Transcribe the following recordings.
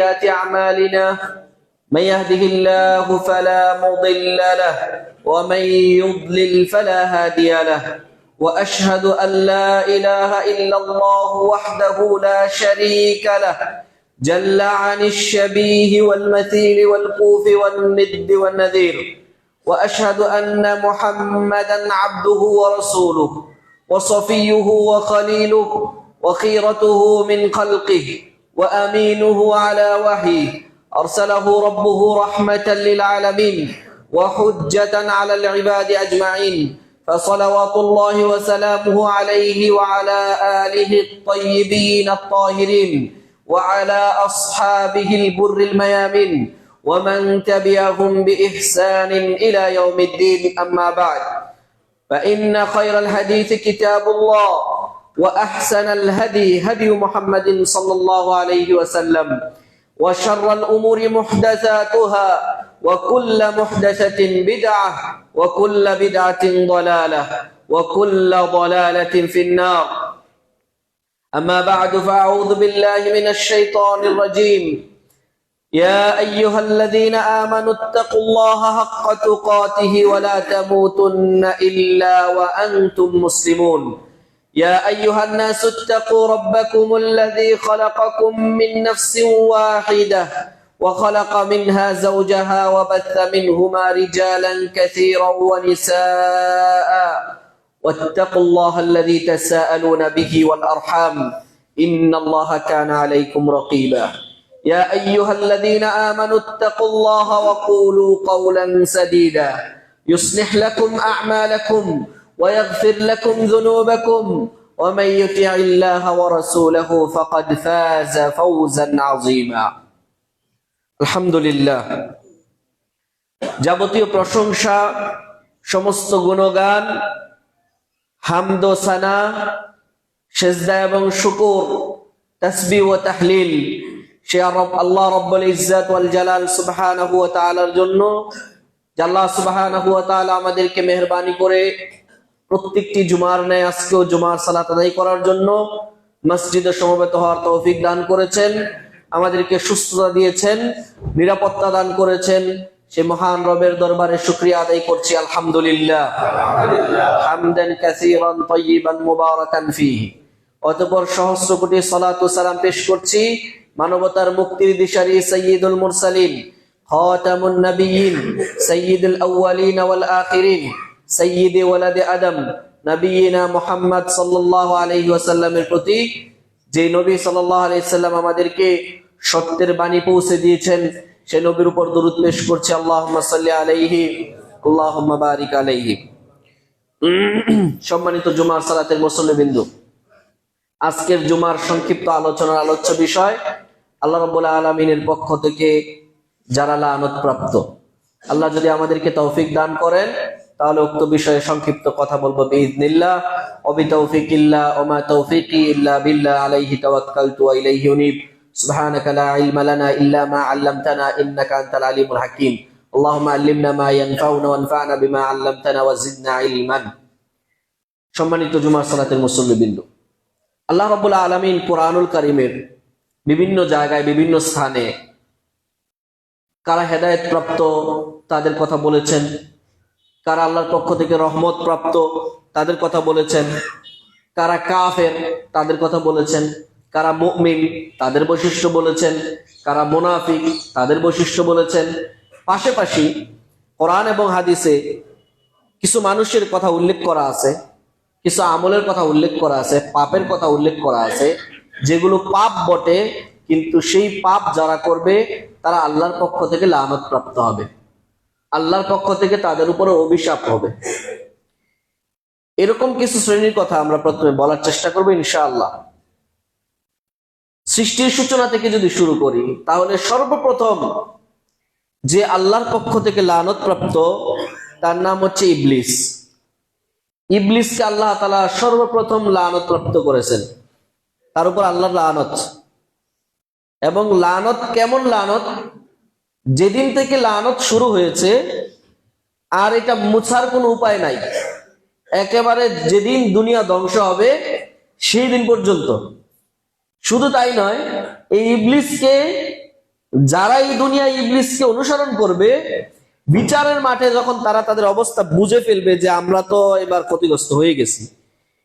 سيئات أعمالنا من يهده الله فلا مضل له ومن يضلل فلا هادي له وأشهد أن لا إله إلا الله وحده لا شريك له جل عن الشبيه والمثيل والكوف والند والنذير وأشهد أن محمدا عبده ورسوله وصفيه وخليله وخيرته من خلقه وأمينه على وحيه أرسله ربه رحمة للعالمين وحجة على العباد أجمعين فصلوات الله وسلامه عليه وعلى آله الطيبين الطاهرين وعلى أصحابه البر الميامين ومن تبعهم بإحسان إلى يوم الدين أما بعد فإن خير الحديث كتاب الله وأحسن الهدي هدي محمد صلى الله عليه وسلم وشر الأمور محدثاتها وكل محدثة بدعة وكل بدعة ضلالة وكل ضلالة في النار أما بعد فأعوذ بالله من الشيطان الرجيم يا أيها الذين آمنوا اتقوا الله حق تقاته ولا تموتن إلا وأنتم مسلمون يا أيها الناس اتقوا ربكم الذي خلقكم من نفس واحدة وخلق منها زوجها وبث منهما رجالا كثيرا ونساء واتقوا الله الذي تساءلون به والأرحام إن الله كان عليكم رقيبا يا أيها الذين آمنوا اتقوا الله وقولوا قولا سديدا يصلح لكم أعمالكم ويغفر لكم ذنوبكم ومن يطع الله ورسوله فقد فاز فوزا عظيما الحمد لله যাবতীয় প্রশংসা সমস্ত গুণগান হামদ ও সানা সিজদা এবং শুকর তাসবিহ ও তাহলিল সে আল্লাহ রাব্বুল ইজ্জত ওয়াল জালাল সুবহানাহু ওয়া তাআলার জন্য যে আল্লাহ সুবহানাহু ওয়া তাআলা আমাদেরকে মেহেরবানি করে প্রত্যেকটি জুমার ন্যায় আজকেও জুমার সালাত আদায় করার জন্য মসজিদে সমবেত হওয়ার তৌফিক দান করেছেন, আমাদেরকে সুস্থতা দিয়েছেন, নিরাপত্তা দান করেছেন। সে মহান রবের দরবারে শুকরিয়া আদায় করছি আলহামদুলিল্লাহ হামদান কাসীরান তাইয়িবান মুবারাকান ফীহি। অতঃপর সহস্র কোটি সালাত ও সালাম পেশ করছি মানবতার মুক্তির দিশারি সাইয়্যিদুল মুরসালিন খাতামুন নবিয়্যিন সাইয়্যিদুল আউওয়ালিন ওয়াল আখিরিন সাইয়্যিদি ওয়ালাদি আদম নবিয়িনা মুহাম্মদ সাল্লাল্লাহু আলাইহি ওয়াসাল্লামের প্রতি, যে নবী সাল্লাল্লাহু আলাইহি ওয়াসাল্লাম আমাদেরকে সত্যের বাণী পৌঁছে দিয়েছেন, সেই নবীর উপর দরুদ পেশ করছি আল্লাহুম্মা সাল্লি আলাইহি আল্লাহুম্মা বারিক আলাইহি। সম্মানিত জুমার সালাতের মুসল্লিবৃন্দ, আজকের জুমার সংক্ষিপ্ত আলোচনার আলোচ্য বিষয় আল্লাহ রাব্বুল আলামিনের পক্ষ থেকে যারা লানত প্রাপ্ত। আল্লাহ যদি আমাদেরকে তৌফিক দান করেন তাহলে উক্ত বিষয়ে সংক্ষিপ্ত কথা বলবো বিইذنিল্লাহ। ওবিতাওফিকিল্লাহ ওমা তৌফিকি ইল্লা বিল্লাহ আলাইহি তাওয়াক্কালতু ওয়া ইলাইহি উনীব। সুবহানাকা লা ইলমা লানা ইল্লা মা আল্লামতানা ইন্নাকা আনতাল আলিমুল হাকীম। আল্লাহুম্মা আল্লিমনা মা ইয়ানফাউনা ওয়ানফা'না বিমা আল্লামতানা ওয়া জিদনা ইলমান। সম্মানিত জুমার সালাতের মুসল্লিবৃন্দ, আল্লাহ রাব্বুল আলামিন কোরআনুল কারীমের বিভিন্ন জায়গায় বিভিন্ন স্থানে কারা হেদায়েত প্রাপ্ত তাদের কথা বলেছেন, কারা আল্লাহর পক্ষ থেকে রহমত প্রাপ্ত তাদের কথা বলেছেন, কারা কাফের তাদের কথা বলেছেন, কারা মুমিন তাদের বৈশিষ্ট্য বলেছেন, কারা মুনাফিক তাদের বৈশিষ্ট্য বলেছেন। পাশাপাশি কোরআন এবং হাদিসে কিছু মানুষের কথা উল্লেখ করা আছে, কিছু আমলের কথা উল্লেখ করা আছে, পাপের কথা উল্লেখ করা আছে, যেগুলো পাপ বটে, কিন্তু সেই পাপ যারা করবে তারা আল্লাহর পক্ষ থেকে লানত প্রাপ্ত হবে, আল্লাহর পক্ষ থেকে তাদের উপরে অভিশাপ হবে। এরকম কিছু শ্রেণীর কথা আমরা প্রথমে বলার চেষ্টা করবো ইনশাআল্লাহ। সৃষ্টির সূচনা থেকে যদি শুরু করি তাহলে সর্বপ্রথম যে আল্লাহর পক্ষ থেকে লানত প্রাপ্ত তার নাম হচ্ছে ইবলিস। ইবলিসকে আল্লাহ তাআলা সর্বপ্রথম লানত প্রাপ্ত করেছেন, তার উপর আল্লাহর লানত। এবং লানত কেমন লানত, যেদিন থেকে লানত শুরু হয়েছে আর এটা মুছার কোনো উপায় নাই, একেবারে যেদিন দুনিয়া ধ্বংস হবে সেই দিন পর্যন্ত। শুধু তাই নয়, এই ইবলিসকে যারা এই দুনিয়ায় ইবলিসকে অনুসরণ করবে, বিচারের মাঠে যখন তারা তাদের অবস্থা বুঝে ফেলবে যে আমরা তো এবার ক্ষতিগ্রস্ত হয়ে গেছি,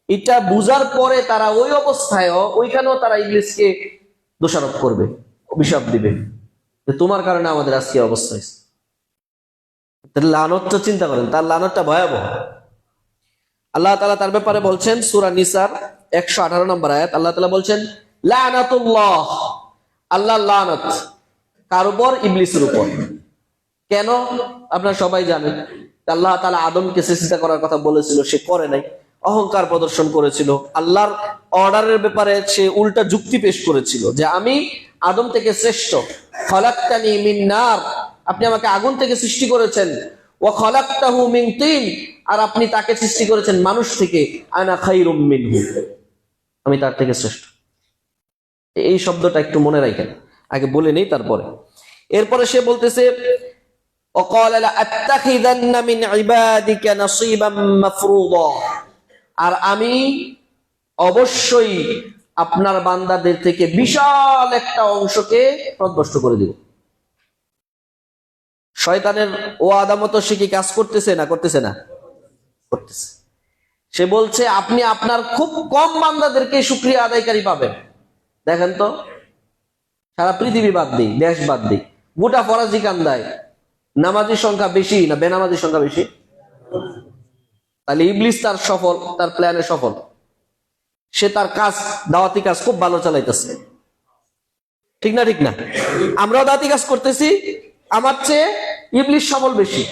এটা বুঝার পরে তারা ওই অবস্থায় ওইখানেও তারা ইবলিসকে দোষারোপ করবে, অভিশাপ দিবে যে তোমার কারণে আমাদের আজকে অবস্থা হয়েছে। লানতটা চিন্তা করেন, তার লানতটা ভয়াবহ। আল্লাহ তাআলা তার ব্যাপারে বলছেন সূরা নিসার 118 নম্বর আয়াত, আল্লাহ তাআলা বলছেন লানাতুল্লাহ, আল্লাহর লানত কার উপর? ইবলিসের উপর। কেন? আপনারা সবাই জানেন আল্লাহ তাআলা আদমকে সৃষ্টি করার কথা বলেছিল, সে করে নাই, অহংকার প্রদর্শন করেছিল, আল্লাহর অর্ডারের ব্যাপারে সে উল্টা যুক্তি পেশ করেছিল যে আমি আদম থেকে শ্রেষ্ঠ, খলাকতানি মিন নার, আপনি আমাকে আগুন থেকে সৃষ্টি করেছেন, ওয়া খলাকতাহু মিন তিন, আর আপনি তাকে সৃষ্টি করেছেন মানুষ থেকে, আনা খায়রুম মিনহু, আমি তার থেকে শ্রেষ্ঠ। এই শব্দটা একটু মনে রাখেন, আগে বলে নেই তারপরে। এরপরে সে বলতেছে وقال لأتخذن من عبادك نصيبا مفروضا, আর আমি অবশ্যই আপনার বান্দাদের থেকে বিশাল একটা অংশকে প্রদস্ত করে দিব। শয়তানের ওয়াদা মতো সে কি কাজ করতেছে না করতেছে না? করতেছে। সে বলছে আপনি আপনার খুব কম বান্দাদেরকে শুকরিয়া আদায়কারী পাবেন। দেখেন তো, সারা পৃথিবী বাদ দিই, দেশ বাদ দিই, গোটা ফরাজি কান্দায় নামাজির সংখ্যা বেশি না বেনামাজির সংখ্যা বেশি? তাহলে ইবলিস তার সফল, তার প্ল্যানে সফল, সে তার কাজ, দাওয়াতি কাজ খুব ভালো চালাইতেছে, ঠিক না? ঠিক না? আমরাও দাওয়াতি কাজ করতেছি, আমার চেয়ে ইবলিস সফল বেশি।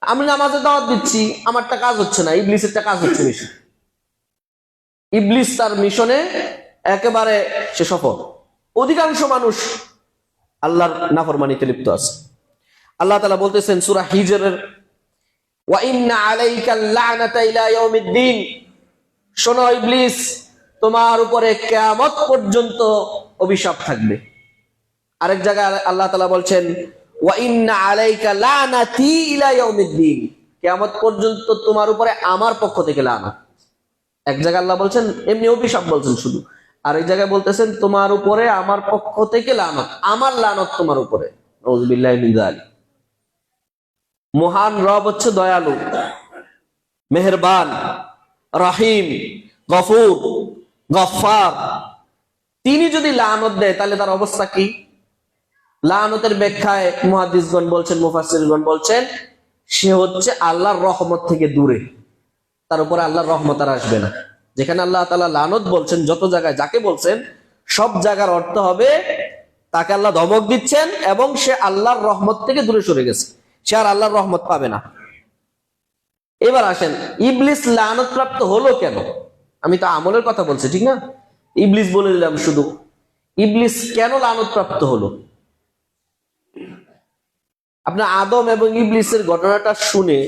আমি নামাজের দাওয়াত দিচ্ছি, আমারটা কাজ হচ্ছে না, ইবলিসেরটা কাজ হচ্ছে বেশি। ইবলিস তার মিশনে একেবারে সে সফল। অধিকাংশ মানুষ আল্লাহর নাফরমানিতে লিপ্ত আছে। আল্লাহ তাআলা বলতেছেন সূরা হিজরের ওয়া ইন্না আলাইকাল লা'নাতা ইলা ইয়াউমিদ্দিন, শোনো ইবলিস, তোমার উপরে কিয়ামত পর্যন্ত অভিশাপ থাকবে। আরেক জায়গায় আল্লাহ তাআলা বলছেন ওয়া ইন্না আলাইকা লা'নাতি ইলা ইয়াউমিদ্দিন, কিয়ামত পর্যন্ত তোমার উপরে আমার পক্ষ থেকে লানত। এক জায়গায় আল্লাহ বলছেন এমনি অভিশাপ বলছেন শুধু, আর এক জায়গায় বলতেছেন তোমার উপরে আমার পক্ষ থেকে লানত, আমার লানত তোমার উপরে। নাউযুবিল্লাহি মিন যালিক। মহান রব হচ্ছে দয়ালু, মেহেরবান, রহিম, গফুর, গফফার। তিনি যদি লানত দেয় তাহলে তার অবস্থা কি? লানতের ব্যাখ্যায় মুহাদ্দিসগণ বলছেন, মুফাসসিরগণ বলছেন সে হচ্ছে আল্লাহর রহমত থেকে দূরে, তার উপরে আল্লাহর রহমত আর আসবে না। যেখানে আল্লাহ তাআলা লানত বলছেন, যত জায়গায় যাকে বলছেন সব জায়গার অর্থ হবে তাকে আল্লাহ ধমক দিচ্ছেন এবং সে আল্লাহর রহমত থেকে দূরে সরে গেছে, সে আর আল্লাহর রহমত পাবে না। এবার আসেন, ইবলিস লানত প্রাপ্ত হলো কেন? আমি তো আমলের কথা বলছি, ঠিক না? ইবলিস বলে দিলাম শুধু, ইবলিস কেন লানত প্রাপ্ত হলো? আপনার আদম এবং ইবলিসের ঘটনাটা শুনে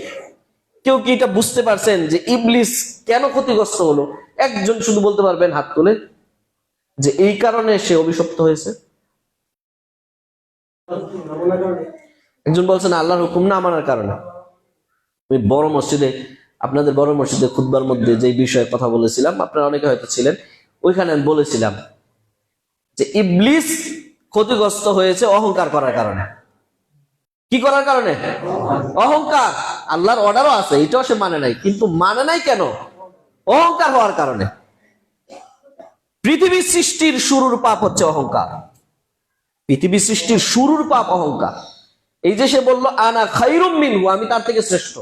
কেউ কি এটা বুঝতে পারছেন যে ইবলিস কেন ক্ষতিগ্রস্ত হলো? একজন শুধু বলতে পারবেন হাত তুলে যে এই কারণে সে অভিশপ্ত হয়েছে? একজন বলছেন আল্লাহর হুকুম না মানার কারণে। আমি বড় মসজিদে, আপনাদের বড় মসজিদে খুতবার মধ্যে যে বিষয়ে কথা বলেছিলাম, আপনারা অনেকে হয়তো ছিলেন, ওইখানে আমি বলেছিলাম যে ইবলিস ক্ষতিগ্রস্ত হয়েছে অহংকার করার কারণে। কি করার কারণে? অহংকার। আল্লাহর অর্ডারও আছে, এটাও সে মানে নাই, কিন্তু মানে নাই কেন? অহংকার হওয়ার কারণে। পৃথিবী সৃষ্টির শুরুর পাপ হচ্ছে অহংকার। পৃথিবী সৃষ্টির শুরুর পাপ অহংকার। এই যে সে বলল আনা খায়রুম মিনহু, আমি তার থেকে শ্রেষ্ঠ।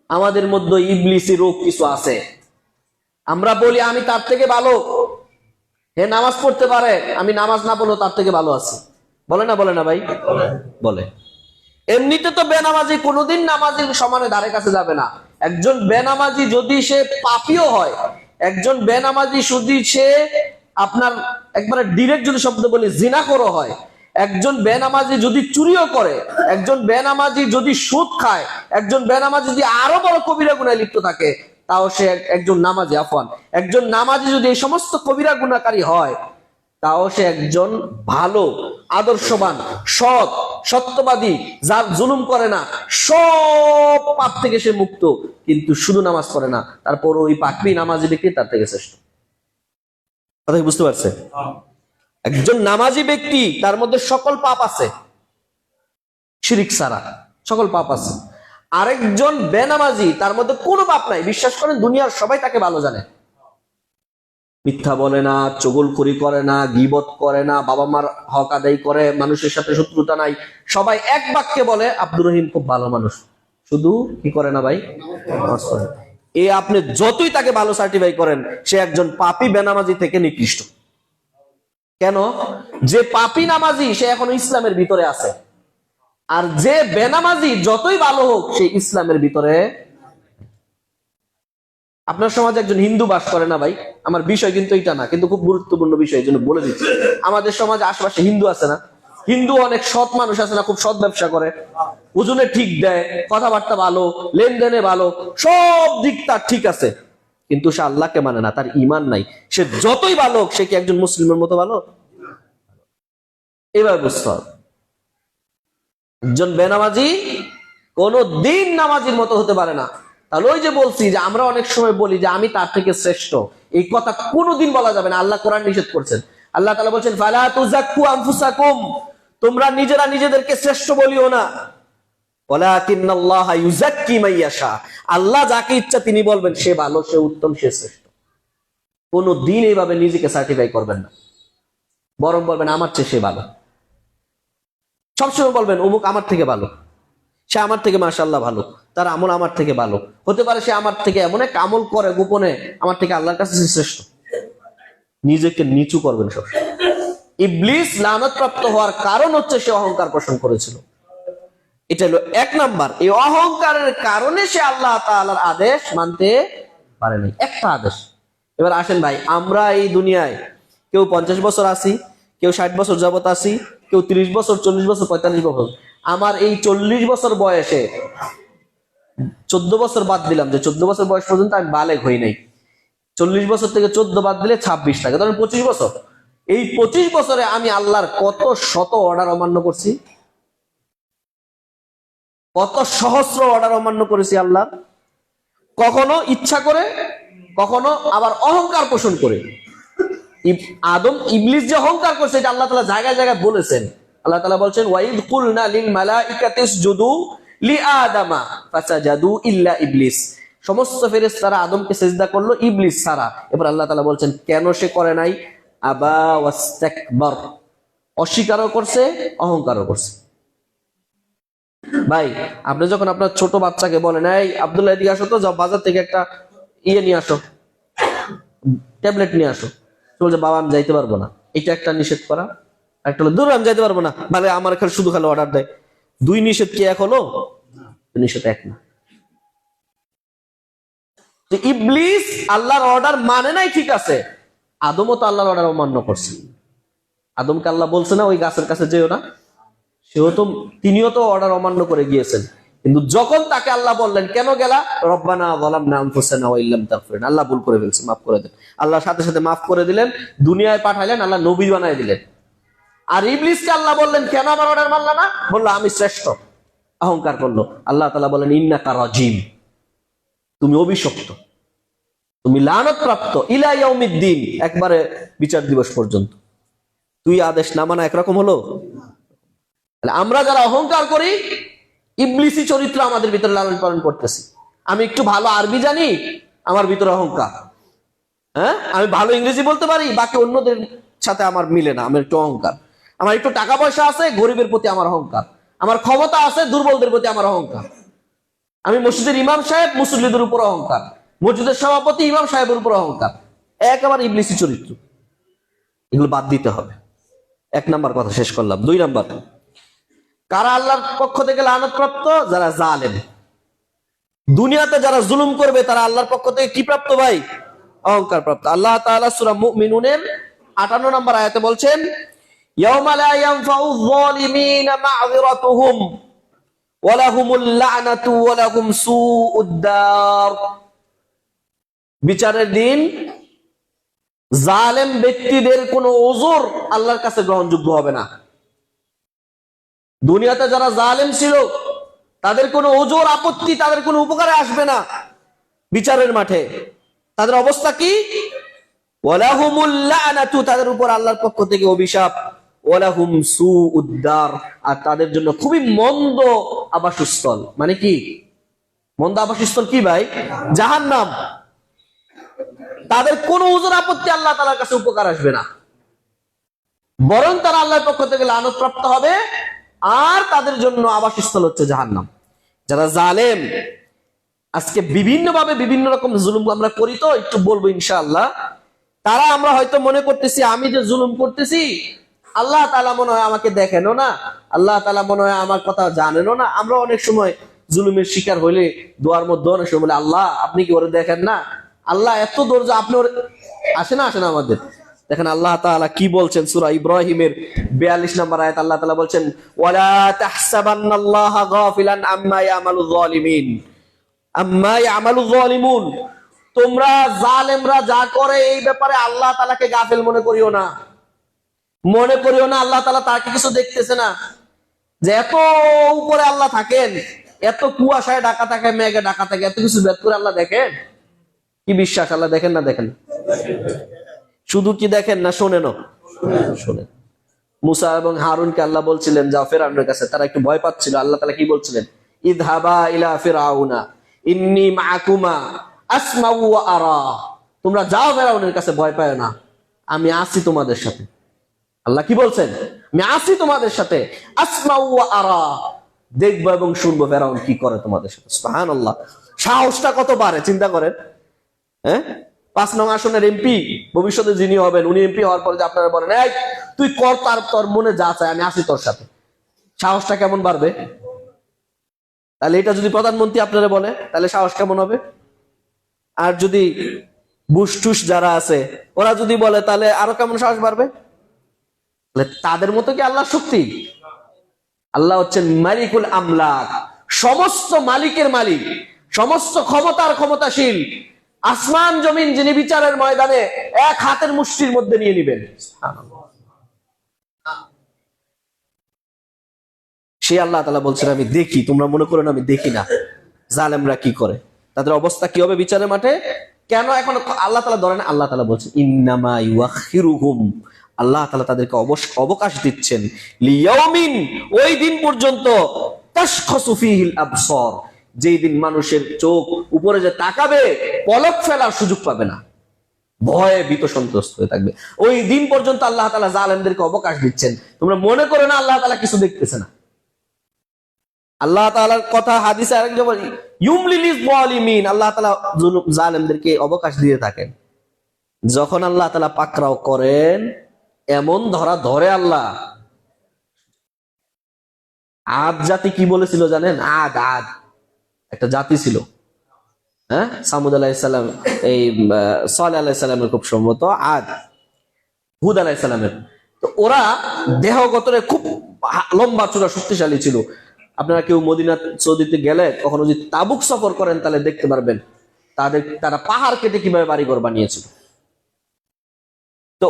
আমাদের মধ্যে ইবলিসি রোগ কিছু আছে, আমরা বলি আমি তার থেকে ভালো, হে নামাজ পড়তে পারে, আমি নামাজ না পড়লেও তার থেকে ভালো আছি। বলে না? বলে না ভাই? বলে। এমনিতে তো বেনামাজি কোনোদিন নামাজির সমানে ধারে কাছে যাবে না। একজন বেনামাজি যদি সে পাপীও হয়, একজন বেনামাজি যদি সে আপনার একবারে ডিরেক্ট যদি শব্দ বলি জিনাখোর হয়, একজন বেনামাজি যদি চুরিও করে, একজন বেনামাজি যদি সুদ খায়, একজন বেনামাজি যদি আরো বড় কবিরা গুনাহে লিপ্ত থাকে, তাও সে একজন নামাজি, আফওয়ান, একজন নামাজি যদি এই সমস্ত কবিরা গুনাহকারী হয়, তাও সে একজন ভালো, আদর্শবান, সৎ, সত্যবাদী, যার জুলুম করে না, সব পাপ থেকে সে মুক্ত, কিন্তু শুধু নামাজ পড়ে না, তারপর ওই পাকবি নামাজি ব্যক্তি তার থেকে শ্রেষ্ঠ। কথা কি বুঝতে পারছে? একজন নামাজি ব্যক্তি, তার মধ্যে সকল পাপ আছে, শিরিক ছাড়া সকল পাপ আছে। আরেকজন বেনামাজি, তার মধ্যে কোনো পাপ নাই। বিশ্বাস করেন, দুনিয়ার সবাই তাকে ভালো জানে। মিথ্যা বলে না, চগলখড়ি করে না, গীবত করে না, বাবা মার হক আদায় করে, মানুষের সাথে শত্রুতা নাই। সবাই এক বাক্যে বলে আব্দুর রহিম খুব ভালো মানুষ, শুধু কি করে না ভাই, নামাজ পড়ে। এ আপনি যতই তাকে ভালো সার্টিফাই করেন, সে একজন পাপী বেনামাজি থেকে নিকৃষ্ট। কেন? যে পাপী নামাজি সে এখনো ইসলামের ভিতরে আছে, আর যে বেনামাজি যতই ভালো হোক সে ইসলামের ভিতরে। আপনার সমাজে একজন হিন্দু বাস করে না ভাই, আমার বিষয় কিন্তু এটা না, কিন্তু খুব গুরুত্বপূর্ণ বিষয়, এই জন্য বলে দিচ্ছি। আমাদের সমাজে আশেপাশে হিন্দু আছে না, হিন্দু অনেক সৎ মানুষ আছে না, খুব সৎ ব্যবসা করে, ওজনে ঠিক দেয়, কথাবার্তা ভালো, লেনদেনে ভালো, সব দিক তার ঠিক আছে, কিন্তু সে আল্লাহকে মানে না, তার ঈমান নাই। সে যতই ভালো হোক, সে কি একজন মুসলিমের মতো ভালো? এবার বুঝতে হবে, একজন বেনামাজি কোন দিন নামাজির মতো হতে পারে না। তাহলে ওই যে বলছি যে আমরা অনেক সময় বলি যে আমি তার থেকে শ্রেষ্ঠ, এই কথা কোনোদিন বলা যাবে না। আল্লাহ কোরআন নিষেধ করছেন। আল্লাহ তাআলা বলছেন, ফালা তুযাক্কু আনফুসাকুম, তোমরা নিজেরা নিজেদেরকে শ্রেষ্ঠ বলিও না, ওয়ালাকিন্নাল্লাহা ইউযাক্কি মান ইয়াশা, আল্লাহ যাকে ইচ্ছা তিনি বলবেন সে ভালো, সে উত্তম, সে শ্রেষ্ঠ। কোন দিন এইভাবে নিজেকে সার্টিফাই করবেন না, বরং বলবেন আমার চেয়ে সে ভালো। সবসময় বলবেন অমুক আমার থেকে ভালো, সে আমার থেকে মাশাআল্লাহ ভালো, তার আমল আমার থেকে ভালো। হতে পারে সে আমার থেকে এমন এক আমল করে গোপনে, আমার থেকে আল্লাহর কাছে সে শ্রেষ্ঠ। নিজেকে নিচু করবেন সবসময়। ইবলিস লানত প্রাপ্ত হওয়ার কারণ হচ্ছে সে অহংকার পোষণ করেছিল। এটা হলো এক নাম্বার। এই অহংকারের কারণে সে আল্লাহ তাআলার আদেশ মানতে পারে নাই, একটা আদেশ। এবার আসেন ভাই, আমরা এই দুনিয়ায় কেউ 50 বছর আছি, কেউ 60 বছর যাবত আছি, কেউ 30 বছর, 40 বছর, 45 বছর। আমার এই 40 বছর বয়সে 14 বছর বাদ দিলাম, যে 14 বছর বয়স পর্যন্ত আমি বালেগ হই নাই, 40 বছর থেকে 14 বাদ দিলে 26 থাকে, ধরেন 25 বছর। এই 25 বছরে আমি আল্লাহর কত শত অর্ডার অমান্য করছি, কত সহস্র অর্ডার অমান্য করেছি আল্লাহ, কখনো ইচ্ছা করে, কখনো আবার অহংকার পোষণ করে। আদম ইবলিস যে অহংকার করছে, এটা আল্লাহ তাআলা জায়গায় জায়গায় বলেছেন। আল্লাহ তাআলা বলছেন, ওয়াইদ কুলনা লিল মালাইকাতি ইসজুদু লিআদামা ফাসাজাদু ইল্লা ইবলিস, সমস্ত ফেরেশতারা আদমকে সিজদা করলো, ইবলিস ছাড়া। এবার আল্লাহ তাআলা বলছেন কেন সে করে নাই, আবা ওয়াস্তাকবার, অস্বীকারও করছে, অহংকারও করছে। ভাই, আপনি যখন আপনার ছোট বাচ্চাকে বলেন, এই আব্দুল্লাহ এদিকে আসো তো, যাও বাজার থেকে একটা নিয়ে আসো, ট্যাবলেট নিয়ে আসো, বলছে বাবা আমি যাইতে পারবো না, এটা একটা নিষেধ করা। একটা হলো দূর আমি যাইতে পারবো না, মানে আমার এখানে শুধু খালি অর্ডার দেয়। দুই নিষেধ কি এক হলো? নিষেধ এক না। ইবলিস আল্লাহর অর্ডার মানে নাই, ঠিক আছে, আদমও তো আল্লাহর অর্ডার অমান্য করছে। আদমকে আল্লাহ বলছে না ওই গাছের কাছে যেও না, তিনিও তো অর্ডার অমান্য করে গিয়েছেন। কিন্তু যখন তাকে আল্লাহ বললেন কেন গেলা, রব্বানা যালামনা আনফুসানা ওয়া ইল্লাম তাগফির, আল্লাহ ভুল করে ফেলছে, মাফ করে দেন। আল্লাহ সাথে সাথে মাফ করে দিলেন, দুনিয়ায় পাঠাইলেন, আল্লাহ নবী বানায় দিলেন। আর ইবলিসকে আল্লাহ বললেন কেন আমার অর্ডার মানলা না, বললো আমি শ্রেষ্ঠ, অহংকার করলো। আল্লাহ তাআলা বলেন ইন্নাকা রাজিম, তুমি অভিশপ্ত, তুমি লানত প্রাপ্ত ইলা ইয়াউমিদ্দিন, একবারে বিচার দিবস পর্যন্ত। তুই আদেশ না মানা একরকম হলো। আমরা যারা অহংকার করি, ইবলিসি চরিত্র আমাদের ভিতরে লালন পালন করতেছি। আমি একটু ভালো আরবি জানি, আমার ভিতরে অহংকার। হ্যাঁ, আমি ভালো ইংরেজি বলতে পারি, বাকি অন্যদের সাথে আমার মিলে না, আমার একটু অহংকার। আমার একটু টাকা পয়সা আছে, গরিবের প্রতি আমার অহংকার। আমার ক্ষমতা আছে, দুর্বলদের প্রতি আমার অহংকার। আমি মসজিদের ইমাম সাহেব, মুসল্লিদের উপর অহংকার। মসজিদের সভাপতি, ইমাম সাহেবের উপর অহংকার। একেবারে ইবলিসি চরিত্র, এগুলো বাদ দিতে হবে। এক নাম্বার কথা শেষ করলাম। 2 নাম্বার, কারা আল্লাহর পক্ষ থেকে লানতপ্রাপ্ত? যারা জালেম। দুনিয়াতে যারা জুলুম করবে তারা আল্লাহর পক্ষ থেকে কি প্রাপ্ত ভাই? অহংকার প্রাপ্ত। আল্লাহ তাআলা সূরা মুমিনুনের 58 নম্বর আয়াতে বলছেন, ইয়াউমা লা ইয়ানফাউ যালিমিনা মা'যিরাতুহুম ওয়া লাহুমুল লা'নাতু ওয়া লাহুম সুউদ দার। বিচারের দিন জালেম ব্যক্তিদের কোনো ওযর আল্লাহর কাছে গ্রহণযোগ্য হবে না। দুনিয়াতে যারা জালেম ছিল তাদের কোনো ওজর আপত্তি, তাদের কোনো উপকারে আসবে না। বিচারের মাঠে তাদের অবস্থা কি? ওয়ালাহুমুল লানাতু, তাদের উপর আল্লাহর পক্ষ থেকে অভিশাপ, ওয়ালাহুম সুউদ দার, আর তাদের জন্য খুবই মন্দ আবাসস্থল। মানে কি মন্দ আবাসস্থল? কি ভাই? জাহান্নাম। তাদের কোনো উযর আপত্তি আল্লাহ তাআলার কাছে উপকার আসবে না, বরং তারা আল্লাহর পক্ষ থেকে লানত প্রাপ্ত হবে, আর তাদের জন্য আবাসস্থল হচ্ছে জাহান্নাম। যারা জালেম, আজকে বিভিন্ন ভাবে বিভিন্ন রকম জুলুম আমরা করি, তো একটু বলবো ইনশাআল্লাহ। তারা আমরা হয়তো মনে করতেছি আমি যে জুলুম করতেছি আল্লাহ তাআলা মনে হয় আমাকে দেখেনও না, আল্লাহ তাআলা মনে হয় আমার কথা জানেনও না। আমরা অনেক সময় জুলুমের শিকার হইলে দোয়ার মধ্যে অনেক সময় বলে, আল্লাহ আপনি কি ওরে দেখেন না? আল্লাহ এত ধৈর্য আপনি ওরে, আসে না আমাদের। দেখেন আল্লাহ তাআলা কি বলছেন সূরা ইব্রাহিমের 42 নম্বর আয়াত। আল্লাহ তাআলা বলছেন, ওয়ালা তাহসাবান্নাল্লাহা গাফিলান আম্মা ইয়ামালুয যালিমিন আম্মা ইয়ামালুয যালিমুন। তোমরা জালেমরা যা করে এই ব্যাপারে আল্লাহ তাআলাকে গাফেল মনে করিও না। মনে করিও না আল্লাহ তাআলা তাকে কিছু দেখতেছে না, যে এত উপরে আল্লাহ থাকেন, এত কুয়াশায় ঢাকা থাকে, মেঘে ঢাকা থাকে, এত কিছু বের করে আল্লাহ দেখেন। কি বিশ্বাস? আল্লাহ দেখেন না? দেখেন। শুধু কি দেখেন না শোনেনও? শোনেন। মুসা এবং হারুনকে আল্লাহ বলছিলেন যাও ফেরাউনের কাছে, তারা একটু ভয় পাচ্ছিল। আল্লাহ তাআলা কি বলছিলেন? ইযহাবা ইলা ফিরআউনা ইন্নী মাআকুমা আসমাউ ওয়া আরা। তোমরা যাও ফেরাউনের কাছে, ভয় পায় না, আমি আছি তোমাদের সাথে। আল্লাহ কি বলছেন? আমি আছি তোমাদের সাথে, আসমাউ ওয়া আরা, দেখবো এবং শুনবো ফেরাউন কি করে তোমাদের সাথে। সুবহানাল্লাহ, সাহসটা কত বাড়ে চিন্তা করেন। হ্যাঁ, 5 নং আসনের এমপি ভবিষ্যতে যিনি হবেন, উনি এমপি হওয়ার পরে যে আপনারা বলেন এই তুই কর, তোর মনে যা চায় আমি আছি তোর সাথে, সাহসটা কেমন বাড়বে? তাহলে এটা যদি প্রধানমন্ত্রী আপনারা বলে তাহলে সাহস কেমন হবে? আর যদি বুশ-টুস যারা আছে ওরা যদি বলে তাহলে আরো কেমন সাহস বাড়বে? তাদের মতো কি আল্লাহ শক্তি? আল্লাহ হচ্ছেন মালিকুল আমলাক, সমস্ত মালিকের মালিক, সমস্ত ক্ষমতার ক্ষমতাশীল। আসমান জমিন যিনি বিচারের ময়দানে এক হাতের মুষ্টির মধ্যে নিয়ে নিবেন, সে আল্লাহ তাআলা বলছেন আমি দেখি। তোমরা মনে করো না আমি দেখি না জালেমরা কি করে, তাদের অবস্থা কি হবে বিচারের মাঠে। কেন এখন আল্লাহ তাআলা ধরেন? আল্লাহ তাআলা বলছেন ইন্নামা ইউআখিরুহুম, আল্লাহ তাআলা তাদেরকে অবকাশ দিচ্ছেন, লিয়াউমিন, ওই দিন পর্যন্ত, তাশখাসু ফীহিল আবসার, যেই দিন মানুষের চোখ উপরে যে তাকাবে পলক ফেলার সুযোগ পাবে না, ভয়ে ভীত সন্ত্রস্ত হয়ে থাকবে। ওই দিন পর্যন্ত আল্লাহ তাআলা জালেমদেরকে অবকাশ দিচ্ছেন। তোমরা মনে করো না আল্লাহ তাআলা কিছু দেখতেছে না। আল্লাহ তাআলার কথা হাদিসে আরেক জায়গায় ইউমলিলিজ যালিমিন, আল্লাহ তাআলা জালেমদেরকে অবকাশ দিয়ে থাকেন। যখন আল্লাহ তাআলা পাকড়াও করেন, এমন ধরে আল্লাহ। আদ জাতি কি বলেছিল জানেন? আদ একটা জাতি ছিল, হ্যাঁ, সামুদ আলাইহিস সালাম, এই সালেহ আলাইহিস সালামের খুব সম্ভবত আদ, হুদ আলাইহিস সালামের। তো ওরা দেহগতরে খুব লম্বা চূড়া শক্তিশালী ছিল। আপনারা কেউ মদিনা সৌদিতে গেলে কখনো যদি তাবুক সফর করেন তাহলে দেখতে পারবেন তারা পাহাড় কেটে কিভাবে বাড়িঘর বানিয়েছিল। তো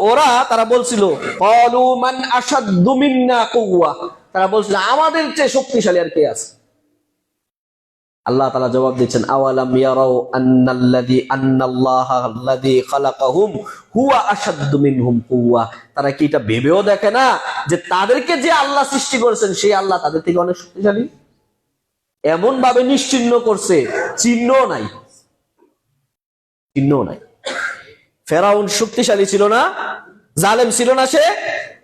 তারা বলছিল ক্বালু মান আশাদ্দু মিন্না কুওয়া, তারা বলছিল আমাদের চেয়ে শক্তিশালী আর কে আছে? আল্লাহ তাআলা জবাব দিচ্ছেন আওয়ালাম ইয়ারাউ আন্নাল্লাহাল্লাযী খালাকাহুম হুয়া আশাদ্দু মিনহুম কুওয়া। তারা কি এটা ভেবেও দেখে না যে তাদেরকে যে আল্লাহ সৃষ্টি করেছেন সেই আল্লাহ তাদের থেকে অনেক শক্তিশালী? এমন ভাবে নিশ্চিহ্ন করছে, চিহ্নও নাই। ফেরাউন শক্তিশালী ছিল না, জালেম ছিল না, সে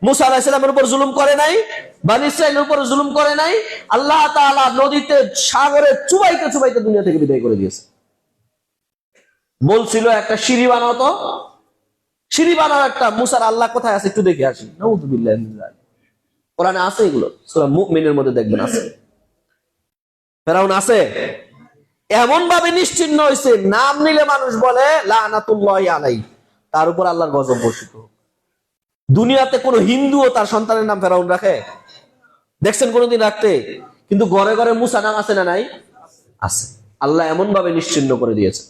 মুসা আলাইহিস সালামের উপর জুলুম করে নাই, বনী ইসরাঈলের উপর জুলুম করে নাই। আল্লাহ তাআলা নদীতে, সাগরে চুবাইতে দুনিয়া থেকে বিদায় করে দিয়েছে। বলছিল একটা সিঁড়ি বানাও, তো সিঁড়ি বানাও একটা। মুসার আল্লাহ কোথায় আছে একটু দেখে আসি। নাউযুবিল্লাহি মিন যালিক, কোরআনে আছে এগুলো, সূরা মুমিনের মধ্যে দেখবেন আছে। ফেরাউন আছে, এমন ভাবে নিশ্চিহ্ন হয়েছে, নাম নিলে মানুষ বলে লানাতুল্লাহি আলাইহি, তার উপর আল্লাহর গজব বর্ষিত। দুনিয়াতে কোন হিন্দুও তার সন্তানের নাম ফেরাউন রাখে? দেখছেন কোনদিন রাখতে? কিন্তু ঘরে ঘরে মুসা নাম আছে না নাই? আছে। আল্লাহ এমন ভাবে নিশ্চিহ্ন করে দিয়েছে,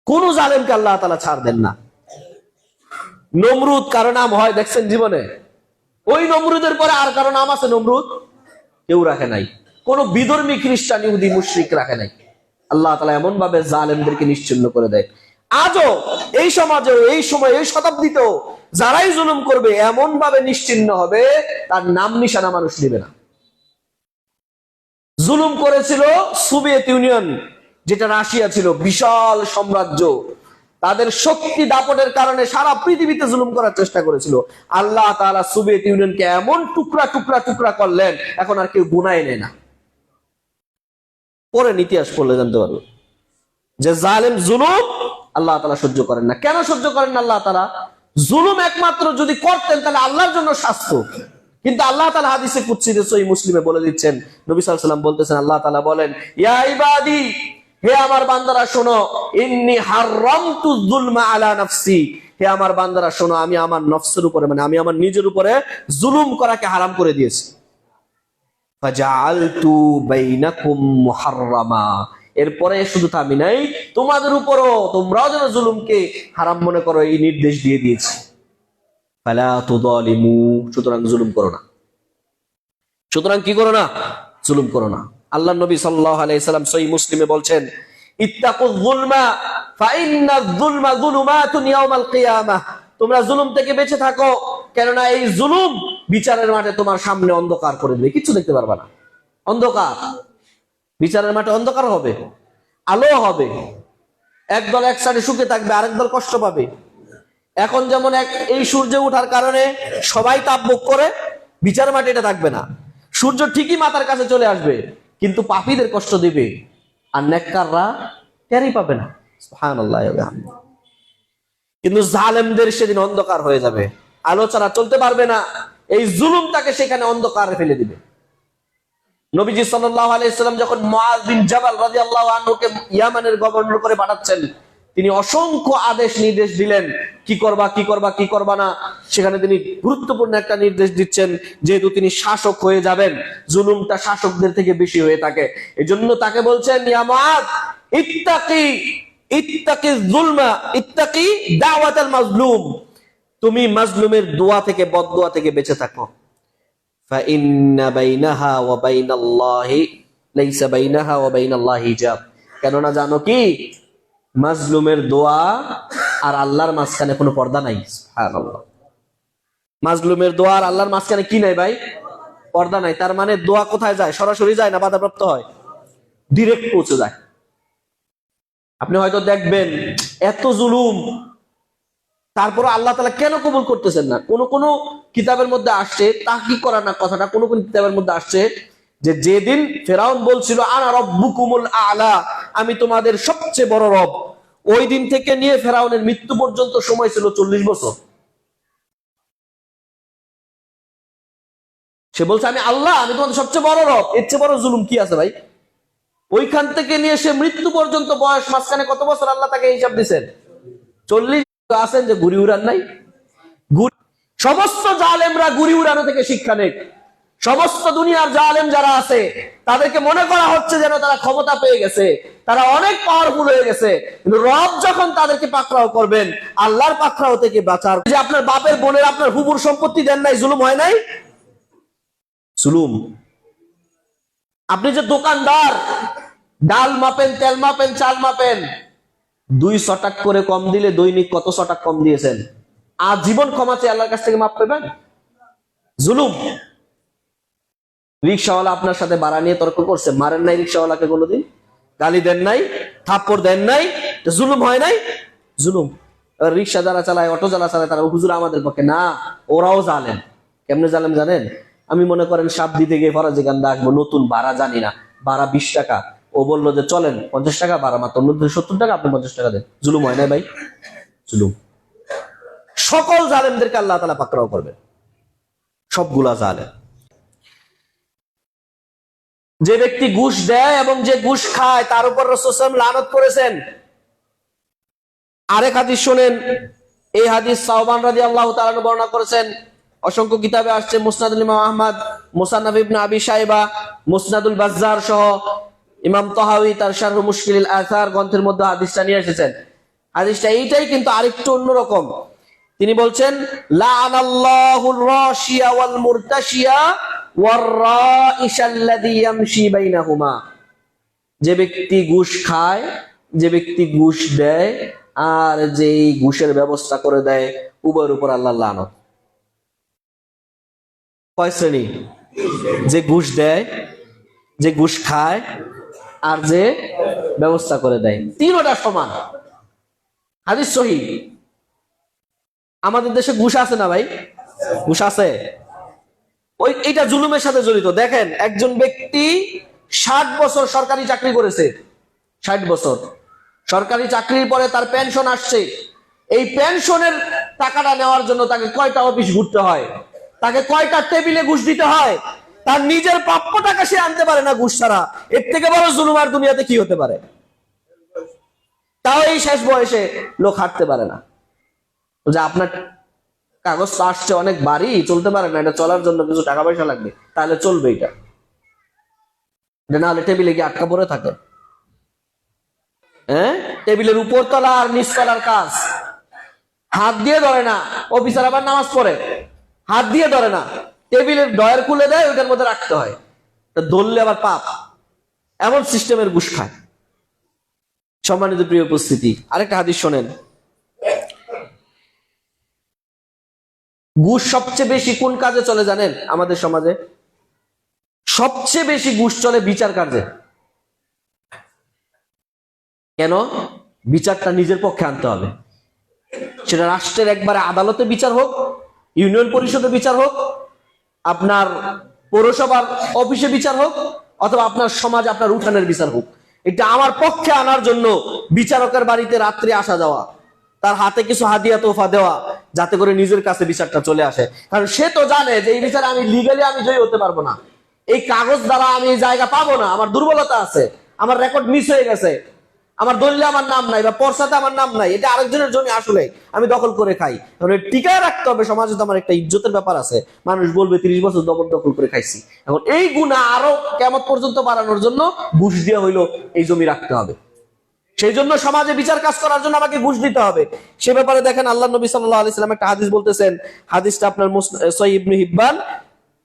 কোন জালেমকে আল্লাহ তাআলা ছাড় দেন না। নমরুদ কারো নাম হয় দেখছেন জীবনে? ওই নমরুদের পরে আর কারো নাম আছে নমরুদ? কেউ রাখে নাই। কোন বিধর্মী খ্রিস্টান, ইহুদি, মুশরিক রাখে নাই। আল্লাহ তাআলা এমন ভাবে জালেমদেরকে নিশ্চিহ্ন করে দেয়। আজও এই সমাজেও এই সময় এই শতাব্দীতেও যারাই জুলুম করবে এমন ভাবে নিশ্চিহ্ন হবে তার নাম নিশানা মানুষ নেবে না। জুলুম করেছিল সোভিয়েত ইউনিয়ন, যেটা রাশিয়া ছিল বিশাল সাম্রাজ্য, তাদের শক্তি দাপটের কারণে সারা পৃথিবীতে জুলুম করার চেষ্টা করেছিল। আল্লাহ তাআলা সোভিয়েত ইউনিয়নকে এমন টুকরা টুকরা টুকরা করলেন, এখন আর কেউ গুনায় নেয় না। পরে ইতিহাস পড়লে জানতে পারবো যে জালেম জুলুম আল্লাহ তাআলা সহ্য করেন না। কেন সহ্য করেন না আল্লাহ তাআলা? জুলুম একমাত্র যদি করতেন তাহলে আল্লাহর জন্য শাস্তি, কিন্তু আল্লাহ তাআলা হাদিসে কুদসিতে সহিহ মুসলিমে বলে দিচ্ছেন, নবী সাল্লাল্লাহু আলাইহি ওয়াসাল্লাম বলতেছেন, আল্লাহ তাআলা বলেন, ইয়া ইবাদি, হে আমার বান্দারা শোনো, ইন্নী হারামতু যুলমা আলা নাফসি, হে আমার বান্দারা শোনো, আমি আমার নফসের উপরে মানে আমি আমার নিজের উপরে জুলুম করাকে হারাম করে দিয়েছি। ফাজআলতু বাইনাকুম মুহাররামা, এরপরে শুধু থামি নাই, তোমাদের উপরও তোমরাও যেন জুলুমকে হারাম মনে করো এই নির্দেশ দিয়ে দিয়েছি। ফালা তুযালিমু, সুতরাং জুলুম করো না। সুতরাং কি করো না? জুলুম করো না। আল্লাহর নবী সাল্লাল্লাহু আলাইহি সাল্লাম সহিহ মুসলিমে বলছেন, ইত্তাকুয যুলমা ফাইন্নায যুলমা যুলুমাতুন ইয়াউমাল কিয়ামাহ, তোমরা জুলুম থেকে বেঁচে থাকো, কেননা এই জুলুম বিচারের মাঠে তোমার সামনে অন্ধকার করে দেবে, কিছু দেখতে পারবা না। অন্ধকার, বিচারের মাঠে অন্ধকার হবে, আলো হবে। একদল এক সাইডে সুখে থাকবে, আরেক দল কষ্ট পাবে। এখন যেমন এই সূর্য ওঠার কারণে সবাই তাপ ভোগ করে, বিচার মাঠে এটা থাকবে না। সূর্য ঠিকই মাথার কাছে চলে আসবে, কিন্তু পাপীদের কষ্ট দিবে, আর নেককাররা টেরই পাবে না। সুবহানাল্লাহ। কিন্তু জালেমদের সেদিন অন্ধকার হয়ে যাবে, আলো ছাড়া চলতে পারবে না। এই জুলুম তাকে সেখানে অন্ধকারে ফেলে দিবে। নবীজি সাল্লাল্লাহু আলাইহি সাল্লাম যখন মুআয বিন জাবাল রাদিয়াল্লাহু আনহুকে ইয়ামানের গভর্নর করে পাঠাচ্ছেন, তিনি অসংখ্য আদেশ নির্দেশ দিলেন, কি করবা কি করবা কি করবা না। সেখানে তিনি গুরুত্বপূর্ণ একটা নির্দেশ দিচ্ছেন, যেহেতু তিনি শাসক হয়ে যাবেন, জুলুমটা শাসকদের থেকে বেশি হয়ে থাকে, এজন্য তাকে বলছেন, ইয়া মুআয ইত্তাকি যুলমা ইত্তাকি দাওয়াতাল মাজলুম, তুমি মাজলুমের দোয়া থেকে, বদদোয়া থেকে বেঁচে থাকো। ফাইন্না বাইনাহা ওয়া বাইনাল্লাহি লাইসা বাইনাহা ওয়া বাইনাল্লাহি হিজাব, কেননা জানো কি, মাজলুমের দোয়া আর আল্লাহর মাঝখানে কোনো পর্দা নাই। সুবহানাল্লাহ। মাজলুমের দোয়া আর আল্লাহর মাঝখানে কি নাই ভাই? পর্দা নাই। তার মানে দোয়া কোথায় যায়? সরাসরি যায় না বাধাপ্রাপ্ত হয়? ডিরেক্ট পৌঁছে যায়। আপনি হয়তো দেখবেন এত জুলুম, তারপর আল্লাহ তাআলা কেন কবুল করতেছেন না? কোন কোন কিতাবের মধ্যে আসছে, তাহকিক করা না কথাটা, কোন কোন কিতাবের মধ্যে আসছে যে যেদিন ফেরাউন বলছিল আনা রব্বুকুমুল আ'লা, আমি তোমাদের সবচেয়ে বড় রব, ওই দিন থেকে নিয়ে ফেরাউনের মৃত্যু পর্যন্ত সময় ছিল 40 বছর। সে বলছে আমি আল্লাহ, আমি তোমাদের সবচেয়ে বড় রব, এর চেয়ে বড় জুলুম কি আছে ভাই? ওইখান থেকে নিয়ে সে মৃত্যু পর্যন্ত বয়স, মাঝখানে কত বছর আল্লাহ তাকে হিসাব দিচ্ছেন? 40। আছেন যে ঘুরি উড়ান নাই? সমস্ত জালেমরা ঘুরি উড়ানো থেকে শিক্ষা নেই। সমস্ত দুনিয়ার জালেম যারা আছে তাদেরকে মনে করা হচ্ছে যেন তারা ক্ষমতা পেয়ে গেছে, তারা অনেক পাওয়ারফুল হয়ে গেছে, কিন্তু রব যখন তাদেরকে পাকড়াও করবেন, আল্লাহর পাকড়াও থেকে বাঁচার, যে আপনার বাপের বোনের আপনার হুবুর সম্পত্তি দেন নাই, জুলুম হয় নাই? জুলুম। আপনি যে দোকানদার, ডাল মাপেন, তেল মাপেন, চাল মাপেন, 2 শটাক করে কম দিলে দৈনিক কত শটাক কম দিয়েছেন? আজীবন ক্ষমা চেয়ে আল্লাহর কাছ থেকে মাপ পাবেন? জুলুম। রিকশাওয়ালা আপনার সাথে ভাড়া নিয়ে তর্ক করছে, মারেন নাই রিকশাওয়ালাকে কোনোদিন? গালি দেন নাই? থাপ্পড় দেন নাই? জুলুম হয় নাই? জুলুম। রিকশা যারা চালায়, অটো যারা চালায়, তারা হুজুর আমাদের পক্ষে না, ওরাও জালেম। কেমনে জালেম জানেন? আমি মনে করেন সাপ দিতে গিয়ে ফরাজি গান্দা আসবো, নতুন ভাড়া জানি না, ভাড়া 20 টাকা, ও বললো যে চলেন 50 টাকা ভাড়া, মাত্র 70 টাকা, আপনি 50 টাকা দেন। জুলুম হয় না ভাই? জুলুম। সকল জালেমদেরকে আল্লাহ তাআলা পাকড়াও করবেন, সবগুলা জালেম। যে ব্যক্তি ঘুষ দেয় এবং যে ঘুষ খায় তার উপর রাসূল সাল্লাল্লাহু আলাইহি ওয়াসাল্লাম লানত করেছেন। আরেক হাদিস শুনেন, এই হাদিস সাওবান রাদিয়াল্লাহু তাআলা বর্ণনা করেছেন, অসংখ্য কিতাবে আসছে, মুসনাদুল ইমাম আহমদ, মুসান্নাফ ইবনে আবি শাইবা, মুসনাদুল বাজ্জার সহ ইমাম তাহাউই তার শারহ মুশকিলুল আসার গ্রন্থের মধ্যে হাদিসটা নিয়ে এসেছেন। হাদিসটা এইটাই, কিন্তু আরেকটু অন্যরকম। তিনি বলছেন, লাআনাল্লাহুর রাশিয়া ওয়াল মুরতাশিয়া ওয়ার রাইশাল্লাযী ইয়ামশি বাইনাহুমা, যে ব্যক্তি ঘুষ খায়, যে ব্যক্তি ঘুষ দেয়, আর যে ঘুষের ব্যবস্থা করে দেয়, উভয়ের উপর আল্লাহর লানত। কয় শ্রেণী? যে ঘুষ দেয়, যে ঘুষ খায়, আর যে ব্যবস্থা করে দেয়, তিনটা সমান। হাদিস সহিহ। আমাদের দেশে ঘুষ আছে না ভাই? ঘুষ আছে। এটা জুলুমের সাথে জড়িত। দেখেন, একজন ব্যক্তি 60 বছর সরকারি চাকরি করেছে, 60 বছর সরকারি চাকরির পরে তার পেনশন আসছে। এই পেনশনের টাকাটা নেওয়ার জন্য তাকে কয়টা অফিস ঘুরতে হয়, তাকে কয়টা টেবিলে ঘুষ দিতে হয়, তার নিজের প্রাপ্য টাকা সে আনতে পারে না ঘুষ ছাড়া। এর থেকে বড় জুলুম আর দুনিয়াতে কি হতে পারে? তাও এই শেষ বয়সে লোক হাঁটতে পারে না। যে আপনার কাগজ তো আসছে অনেক বাড়ি, চলতে পারে না, এটা চলার জন্য কিছু টাকা পয়সা লাগবে, তাহলে চলবে এটা, না হলে টেবিলে গিয়ে আটকা পড়ে থাকে। হ্যাঁ, টেবিলের উপর তলা আর নিচ তলার কাজ হাত দিয়ে ধরে না। অফিসার আবার নামাজ পড়ে, হাত দিয়ে ধরে না, টেবিলের ডয়ার খুলে দেয়, ওইটার মধ্যে রাখতে হয়, ধরলে আবার পাপ। এমন সিস্টেমের ঘুষ খায়। সম্মানিত প্রিয় উপস্থিতি, আরেকটা হাদিস শোনেন। ঘুষ সবচেয়ে বেশি কোন কাজে চলে জানেন? আমাদের সমাজে সবচেয়ে বেশি ঘুষ চলে বিচার কাজে। কেন? বিচারটা নিজের পক্ষে আনতে হবে। সেটা রাষ্ট্রের একবারে আদালতে বিচার হোক, ইউনিয়ন পরিষদে বিচার হোক, আপনার পৌরসভার অফিসে বিচার হোক, অথবা আপনার সমাজ, আপনার উঠানের বিচার হোক, এটা আমার পক্ষে আনার জন্য বিচারকের বাড়িতে রাত্রে আসা যাওয়া, তার হাতে কিছু হাদিয়া তোফা দেওয়া, যাতে করে নিজের কাছে বিচারটা চলে আসে। কারণ সে তো জানে যে এই বিচারে আমি লিগালি আমি জয়ী হতে পারবো না, এই কাগজ দ্বারা আমি এই জায়গা পাবো না, আমার দুর্বলতা আছে, আমার রেকর্ড মিস হয়ে গেছে, আমার দলিলে আমার নাম নাই বা পর্সাতে আমার নাম নাই, এটা আরেকজনের জমি আসলে আমি দখল করে খাই। টিকায় রাখতে হবে। সমাজে তো আমার একটা ইজ্জতের ব্যাপার আছে, মানুষ বলবে 30 বছর দখল করে খাইছি। এখন এই গুনাহ আরো কিয়ামত পর্যন্ত বাড়ানোর জন্য ঘুষ দেওয়া হইলো এই জমি রাখতে হবে। সেই জন্য সমাজে বিচার কাজ করার জন্য আমাকে ঘুষ দিতে হবে। সে ব্যাপারে দেখেন আল্লাহ নবী সাল্লাল্লাহু আলাইহি সাল্লাম একটা হাদিস বলতেছেন। হাদিসটা আপনার সহিহ ইবনে হিব্বান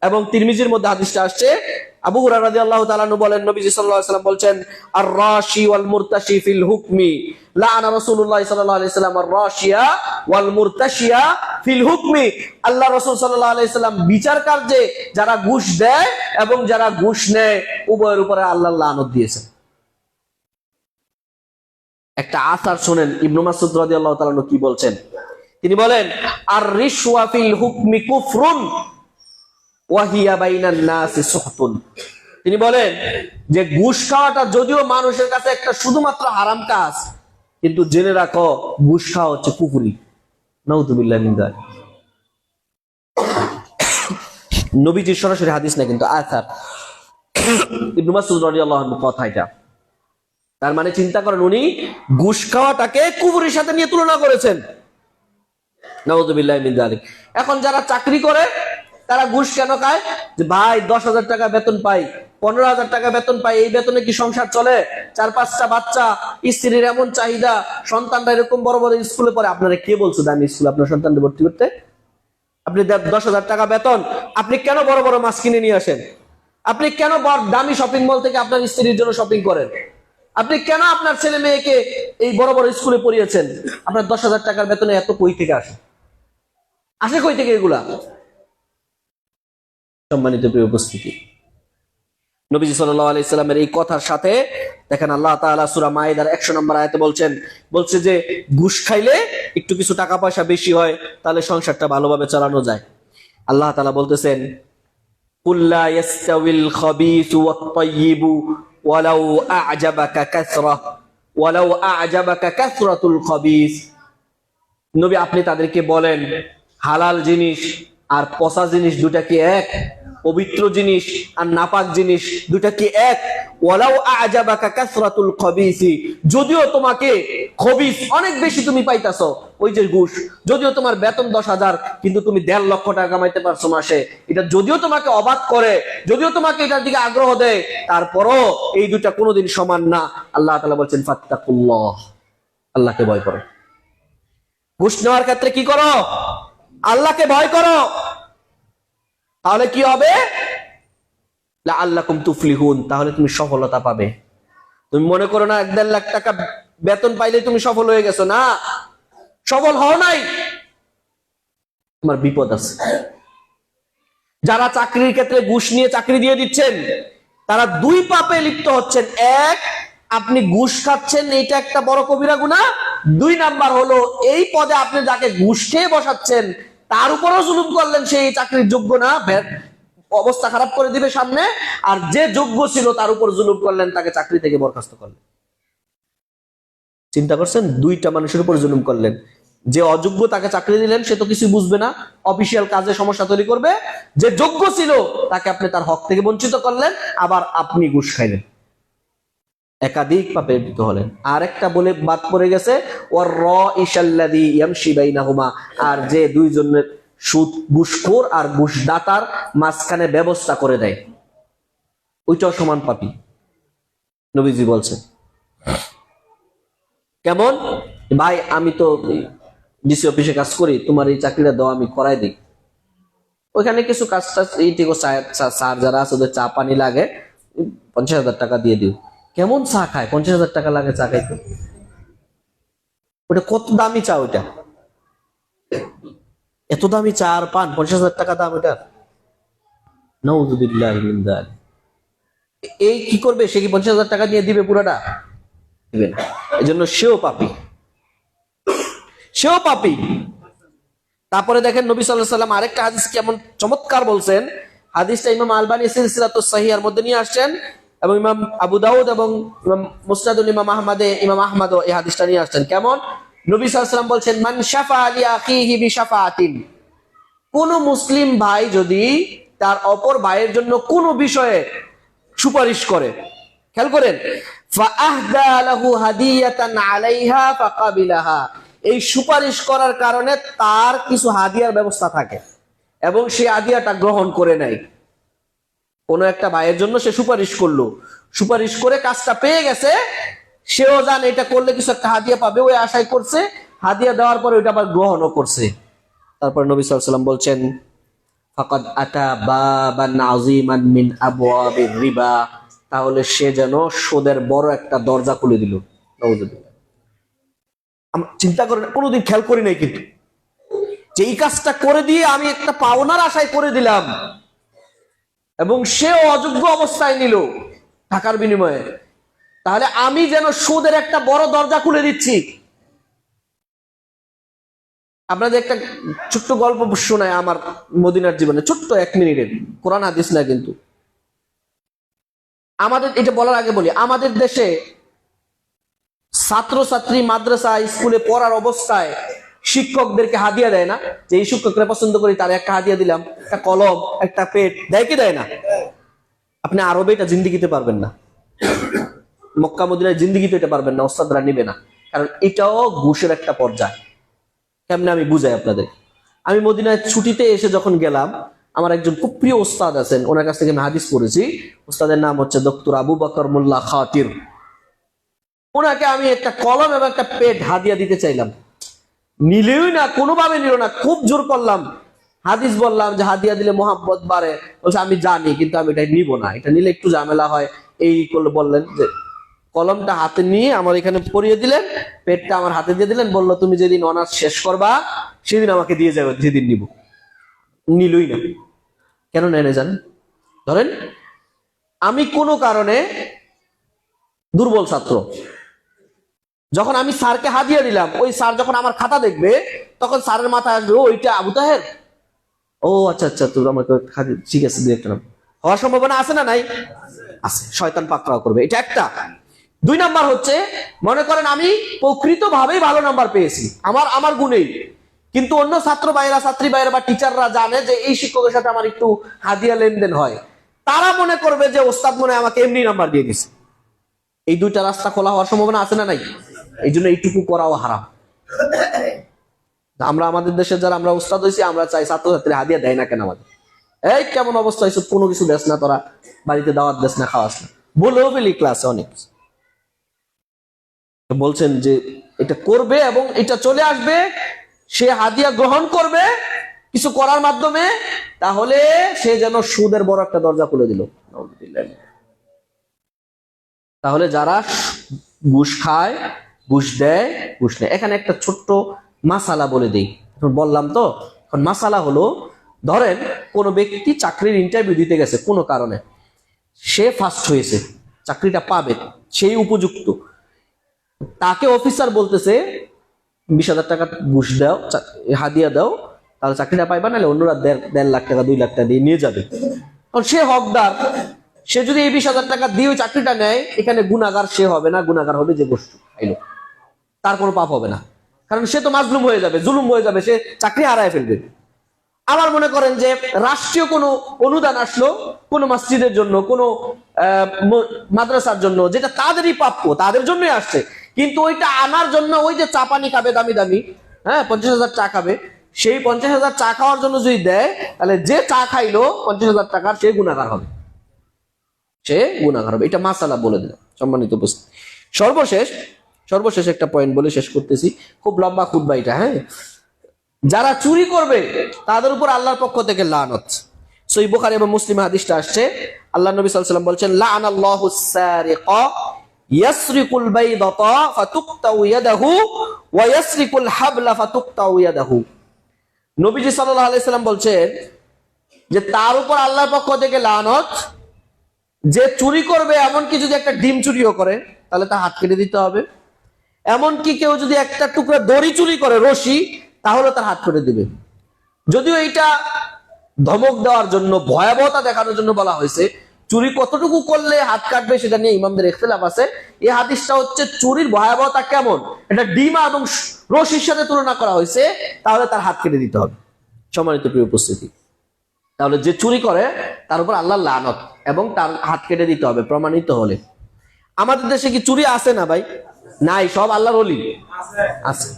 এবং তিরমিজির মধ্যে হাদিসটা আসছে। আবু হুরায়রা রাদিয়াল্লাহু তাআলা আনহু বলেন, নবীজি সাল্লাল্লাহু আলাইহি ওয়াসাল্লাম বলছেন, আর রাশি ওয়াল মুরতাশি ফিল হুকমি লাআনা রাসূলুল্লাহ সাল্লাল্লাহু আলাইহি ওয়াসাল্লাম আর রাশিয়া ওয়াল মুরতাশিয়া ফিল হুকমি। আল্লাহ রাসূল সাল্লাল্লাহু আলাইহি ওয়াসাল্লাম বিচার কার্যে যারা ঘুষ দেয় এবং যারা ঘুষ নেয় উভয়ের উপরে আল্লাহ লানত দিয়েছেন। একটা আসার শুনেন, ইবনে মাসউদ রাদিয়াল্লাহু তাআলা আনহু কি বলছেন। তিনি বলেন, আর রিশওয়া ফিল হুকমি কুফরুন ওয়া হিয়া বাইনান নাসি সুহতুন। তিনি বলেন যে ঘুষ খাওয়াটা যদিও মানুষের কাছে একটা শুধুমাত্র হারাম কাজ, কিন্তু জেনে রাখো ঘুষ খাওয়া হচ্ছে কুফরি। নাউযুবিল্লাহি মিন যালিক। নবীজির সরাসরি হাদিস না, কিন্তু আসার ইবনে মাসউদ রাদিয়াল্লাহু আনহু কথা এটা। তার মানে চিন্তা করেন, উনি ঘুষ খাওয়াটাকে কুফরির সাথে নিয়ে তুলনা করেছেন। নাউযুবিল্লাহি মিন যালিক। এখন যারা চাকরি করে তারা ঘুষ কেন খায়? যে ভাই 10,000 টাকা বেতন পাই, 15,000 টাকা বেতন পাই, এই বেতনে কি সংসার চলে? 4-5টা বাচ্চা, স্ত্রীর এমন চাহিদা, সন্তানরা এরকম বড় বড় স্কুলে পড়ে। আপনারা কে বলছে দামি স্কুলে আপনার সন্তানদের ভর্তি করতে? আপনি 10,000 টাকা বেতন, আপনি কেন বড় বড় মাছ কিনে নিয়ে আসেন? আপনি কেন দামি শপিং মল থেকে আপনার স্ত্রীর জন্য শপিং করেন? আপনি কেন আপনার ছেলে মেয়েকে এই বড় বড় স্কুলে পড়িয়েছেন? আপনার 10,000 টাকার বেতনে এত কই থেকে আসে? আসে কই থেকে এগুলা? সম্মানিত প্রিয় উপস্থিতি, নবীজি সাল্লাল্লাহু আলাইহি সাল্লামের এই কথার সাথে দেখেন আল্লাহ তাআলা সূরা মাইদার 100 নম্বর আয়াতে বলছে যে ঘুষ খাইলে একটু কিছু টাকা পয়সা বেশি হয়, তাহলে সংসারটা ভালোভাবে চালানো যায়। আল্লাহ তাআলা বলতেছেন, কুল্লা ইয়াস্তাউল খাবিসু ওয়াত তাইয়িবু ওয়ালাউ আ'জাবাকা কাসরাতুল খাবিস। নবী আপনি তাদেরকে বলেন, হালাল জিনিস আর পচা জিনিস দুটা কি এক? পবিত্র জিনিস আর নাপাক জিনিস দুটা কি এক? ওয়ালাউ আ'জাবাকা কাসরাতুল খাবিসি, যদিও তোমাকে খবিস অনেক বেশি তুমি পাইতাছো, ওই যে ঘুষ, যদিও তোমার বেতন 10,000 কিন্তু তুমি 1.5 লক্ষ টাকা কামাইতে পারছো মাসে, এটা যদিও তোমাকে অবাক করে, যদিও তোমাকে এটার দিকে আগ্রহ দেয়, তারপরও এই দুটা কোনোদিন সমান না। আল্লাহ তাআলা বলছেন, ফাত্তাকুল্লাহ, আল্লাহকে ভয় করো। ঘুষ নেওয়ার ক্ষেত্রে কি করো? আল্লাহকে ভয় করো। তাহলে কি হবে? লাআল্লাকুম তুফলিহুন, তাহলে তুমি সফলতা পাবে। তুমি মনে করো না 1.5 লাখ টাকা বেতন পাইলে তুমি সফল হয়ে গেছো, না, সফল হও নাই, তোমার বিপদ আছে। যারা চাকরির ক্ষেত্রে ঘুষ নিয়ে চাকরি দিয়ে দিচ্ছেন, তারা দুই পাপে লিপ্ত হচ্ছেন। এক, আপনি ঘুষ খাচ্ছেন, এইটা একটা বড় কবিরা গুনাহ। দুই নাম্বার হলো, এই পদে আপনি যাকে ঘুষ খেয়ে বসাচ্ছেন তার উপরও জুলুম করলেন, সেই চাকরির যোগ্য না, অবস্থা খারাপ করে দিবে সামনে। আর যে যোগ্য ছিল তার উপর জুলুম করলেন, তাকে চাকরি থেকে বরখাস্ত করলেন। চিন্তা করছেন, দুইটা মানুষের উপর জুলুম করলেন। যে অযোগ্য তাকে চাকরি দিলেন, সে তো কিছু বুঝবে না, অফিসিয়াল কাজে সমস্যা তৈরি করবে। যে যোগ্য ছিল তাকে আপনি তার হক থেকে বঞ্চিত করলেন, আবার আপনি ঘুষ খাইলেন, একাধিক পাপে লিপ্ত হলেন। আর একটা বলে বাদ পড়ে গেছে, ওয়ার রাইশাল্লাযী ইয়ামশি বাইনাহুমা, আর যে দুইজনের সুদ ঘুষখোর আর ঘুষদাতার মাঝখানে ব্যবস্থা করে দেয়, ওইটাও সমান পাপী, নবীজি বলছেন। কেমন? ভাই আমি তো ডিসি অফিসে কাজ করি, তোমার এই চাকরিটা দাও, আমি করাই দিই। ওইখানে কিছু কাজ টাজ এইটুকু স্যার যারা আছে ওদের চা পানি লাগে, 50,000 টাকা দিয়ে দিও। কেমন চা খায়? 50,000 টাকা লাগে চা খাইতে? ওটা কত দামি চা? ওইটা এত দামি চা আর পান? 50,000 টাকা দাম ওটা। নাউযুবিল্লাহি মিন যালিক। এই কি করবে? সে কি 50,000 টাকা দিয়ে দিবে পুরোটা? দিবে না। এজন্য সেও পাপী, সেও পাপী। তারপরে দেখেন নবী সাল্লাল্লাহু আলাইহি ওয়াসাল্লাম আরেকটা হাদিস কেমন চমৎকার বলছেন। হাদিসটা ইমাম আলবানী সিলসিলাতুস সহিহার মধ্যে নিয়ে আসছেন, এবং ইমাম আবু দাউদ এবং ইমাম মুসনাদুল ইমাম আহমদ এই হাদিসটা নিয়ে আসছেন। কেমন? নবী সাল্লাল্লাহু আলাইহি ওয়াসাল্লাম বলছেন, মান শাফা লি আখিহি বিশাফাতিন, কোন মুসলিম ভাই যদি তার অপর ভাইয়ের জন্য কোন বিষয়ে সুপারিশ করে, খেয়াল করেন, ফাআহদা লাহু হাদিয়াতান আলাইহা ফাকাবিলাহা, এই সুপারিশ করার কারণে তার কিছু হাদিয়ার ব্যবস্থা থাকে এবং সে হাদিয়াটা গ্রহণ করে নেয়। কোন একটা ভাইয়ের জন্য সে সুপারিশ করলো, সুপারিশ করে কাজটা পেয়ে গেছে, সেও জানে এটা করলে কিছু একটা হাদিয়া পাবে, ওই আশায় করছে, হাদিয়া দেওয়ার পরে ওইটা আবার গ্রহণও করছে। তারপর নবী সাল্লাল্লাহু আলাইহি ওয়াসাল্লাম বলছেন, ফাকাদ আতা বাবান আযীমান মিন আবওয়াবির রিবা, তাহলে সে যেন সুদের বড় একটা দরজা খুলে দিল। নাউযুবিল্লাহ। আমরা চিন্তা করেন, কোনোদিন খেয়াল করি নাই, কিন্তু যে এই কাজটা করে দিয়ে আমি একটা পাওনার আশায় করে দিলাম এবং সেও অযোগ্য অবস্থায় নিল টাকার বিনিময়ে, তাহলে আমি যেন সুদের একটা বড় দরজা খুলে দিচ্ছি। আপনাদের একটা ছোট্ট গল্প শোনায় আমার মদিনার জীবনে, ছোট্ট 1 মিনিটের, কোরআন হাদিস না কিন্তু। আমাদের এটা বলার আগে বলি, আমাদের দেশে ছাত্রছাত্রী মাদ্রাসা স্কুলে পড়ার অবস্থায় শিক্ষকদেরকে হাদিয়া দেয় না? যে এই শিক্ষকরা পছন্দ করি, তার একটা হাদিয়া দিলাম, একটা কলম, একটা পেট, দেয় কি দেয় না? আপনি আরবে এটা জিন্দিগিতে পারবেন না, মক্কা মদিনায় জিন্দিগিতে এটা পারবেন না, ওস্তাদরা নিবে না, কারণ এটাও ঘুষের একটা পর্যায়। কেমনে আমি বুঝাই আপনাদের। আমি মদিনায় ছুটিতে এসে যখন গেলাম, আমার একজন খুব প্রিয় ওস্তাদ আছেন, ওনার কাছ থেকে আমি হাদিস পড়েছি। ওস্তাদের নাম হচ্ছে ডক্টর আবু বকর মোল্লা খাতির। ওনাকে আমি একটা কলম এবং একটা পেট হাদিয়া দিতে চাইলাম, নিলেই না, কোনোভাবে নিল না। খুব জোর করলাম, হাদিস বললাম যে হাদিয়া দিলে মোহাম্মত বাড়ে। বলছে আমি জানি, কিন্তু আমি এটা নিব না, এটা নিলে একটু ঝামেলা হয়। এই করলে বললেন যে কলমটা হাতে নিয়ে আমার এখানে পরিয়ে দিলেন, পেটটা আমার হাতে দিয়ে দিলেন, বললো তুমি যেদিন অনার্স শেষ করবা সেদিন আমাকে দিয়ে যাবে, যেদিন নিব। নিলই না। কেন নেয় না জানেন? ধরেন আমি কোনো কারণে দুর্বল ছাত্র, যখন আমি স্যারকে হাদিয়া দিলাম, ওই স্যার যখন আমার খাতা দেখবে, তখন স্যারের মাথায় আসবে, ও এটা আবু তাহের, ও আচ্ছা আচ্ছা, তোর আমাকে ঠিক আছে, দু একটা নাম হওয়ার সম্ভাবনা আছে না নাই? আছে। শয়তান পাকড়াও করবে, এটা একটা। 2 নাম্বার হচ্ছে, মনে করেন আমি প্রকৃতভাবেই ভালো নাম্বার পেয়েছি আমার গুণেই, কিন্তু অন্য ছাত্র ভাইরা, ছাত্রী ভাইরা বা টিচাররা জানে যে এই শিক্ষকের সাথে আমার একটু হাদিয়া লেনদেন হয়, তারা মনে করবে যে ওস্তাদ মনে আমাকে এমনি নাম্বার দিয়ে দিছে। এই 2টা রাস্তা খোলা হওয়ার সম্ভাবনা আছে না নাই? এই জন্য এইটুকু করাও হারাম। আমরা আমাদের দেশে যারা আমরা উস্তাদ হয়েছি, আমরা চাই ছাত্রছাত্রী হাদিয়া দেয় না কেন আমাদের। এই কেমন অবস্থা হয়েছে, কোনো কিছু দেশ না, তোরা বাড়িতে দাওয়াত দেশ না, খাওয়াস না, বলেও ফেলি ক্লাসে অনেক। বলছেন যে এটা করবে এবং এটা চলে আসবে, সে হাদিয়া গ্রহণ করবে কিছু করার মাধ্যমে, তাহলে সে যেন সুদের বড় একটা দরজা খুলে দিল। তাহলে যারা ঘুষ খায়, ঘুষ দেয়, ঘুষ নেয়। এখানে একটা ছোট্ট মাসালা বলে দিই, বললাম তো। এখন মাসালা হলো, ধরেন কোন ব্যক্তি চাকরির ইন্টারভিউ দিতে গেছে কোনো কারণে, সে ফার্স্ট হয়েছে, চাকরিটা পাবে, সেই উপযুক্ত। তাকে অফিসার বলতেছে 20,000 টাকা ঘুষ দাও, হাদিয়া দাও, তাহলে চাকরিটা পাইবা, নাহলে অন্যরা 1.5 লাখ টাকা 2 লাখ টাকা দিয়ে নিয়ে যাবে। কারণ সে হকদার, সে যদি এই 20,000 টাকা দিয়ে ওই চাকরিটা নেয়, এখানে গুনাহগার সে হবে না, গুনাহগার হবে যে ঘুষ খাইলো, তার কোনো পাপ হবে না। কারণ সে তো মাজলুম হয়ে যাবে, জুলুম হয়ে যাবে, সে চাকরি হারায় ফেলবে। আবার মনে করেন যে রাষ্ট্রীয় কোনো অনুদান আসলো কোনো মসজিদের জন্য, কোনো মাদ্রাসার জন্য, যেটা তাদেরই প্রাপ্য, তাদের জন্যই আসছে, কিন্তু ওইটা আনার জন্য ওই যে চা পানি খাবে দামি দামি, 50,000 চা খাবে, সেই 50,000 চা খাওয়ার জন্য যদি দেয়, তাহলে যে চা খাইলো 50,000 টাকার, সে গুনাহগার হবে, সে গুনাহগার হবে। এটা মাসালা বলে দিলাম সম্মানিত উপস্থিতি। সর্বশেষ একটা পয়েন্ট বলে শেষ করতেছি, খুব লম্বা খুতবা এটা। যারা চুরি করবে তাদের উপর আল্লাহর পক্ষ থেকে লানত। সহিহ বুখারী এবং মুসলিম হাদিসটা আসছে, আল্লাহ নবী সাল্লাল্লাহু আলাইহি ওয়াসাল্লাম বলছেন, লাআনাল্লাহু সারিকা ইয়াসরিকুল বাইদাতা ফাতুকতাউ ইয়াদাহু ওয়া ইয়াসরিকুল হাবলা ফাতুকতাউ ইয়াদাহু। নবীজি সাল্লাল্লাহু আলাইহি ওয়াসাল্লাম বলছেন যে তার উপর আল্লাহর পক্ষ থেকে লানত, যে চুরি করবে, এমনকি যদি একটা ডিম চুরিও করে তাহলে তার হাত কেটে দিতে হবে, এমনকি কেউ যদি একটা টুকরা দড়ি চুরি করে, রশি, তাহলে তার হাত কেটে দিবে। যদিও এইটা ধমক দেওয়ার জন্য, ভয়াবহতা দেখানোর জন্য বলা হয়েছে। চুরি কতটুকু করলে হাত কাটবে সেটা নিয়ে ইমামদের ইখতিলাফ আছে। এই হাদিসটা হচ্ছে চুরির ভয়াবহতা কেমন, এটা ডিমা এবং রশির সাথে তুলনা করা হয়েছে, তাহলে তার হাত কেটে দিতে হবে। সম্মানিত প্রিয় উপস্থিতি, তাহলে যে চুরি করে তার উপর আল্লাহর লানত এবং তার হাত কেটে দিতে হবে প্রমাণিত হলে। আমাদের দেশে কি চুরি আছে না ভাই? নাই, সব আল্লাহর ওলি আছে।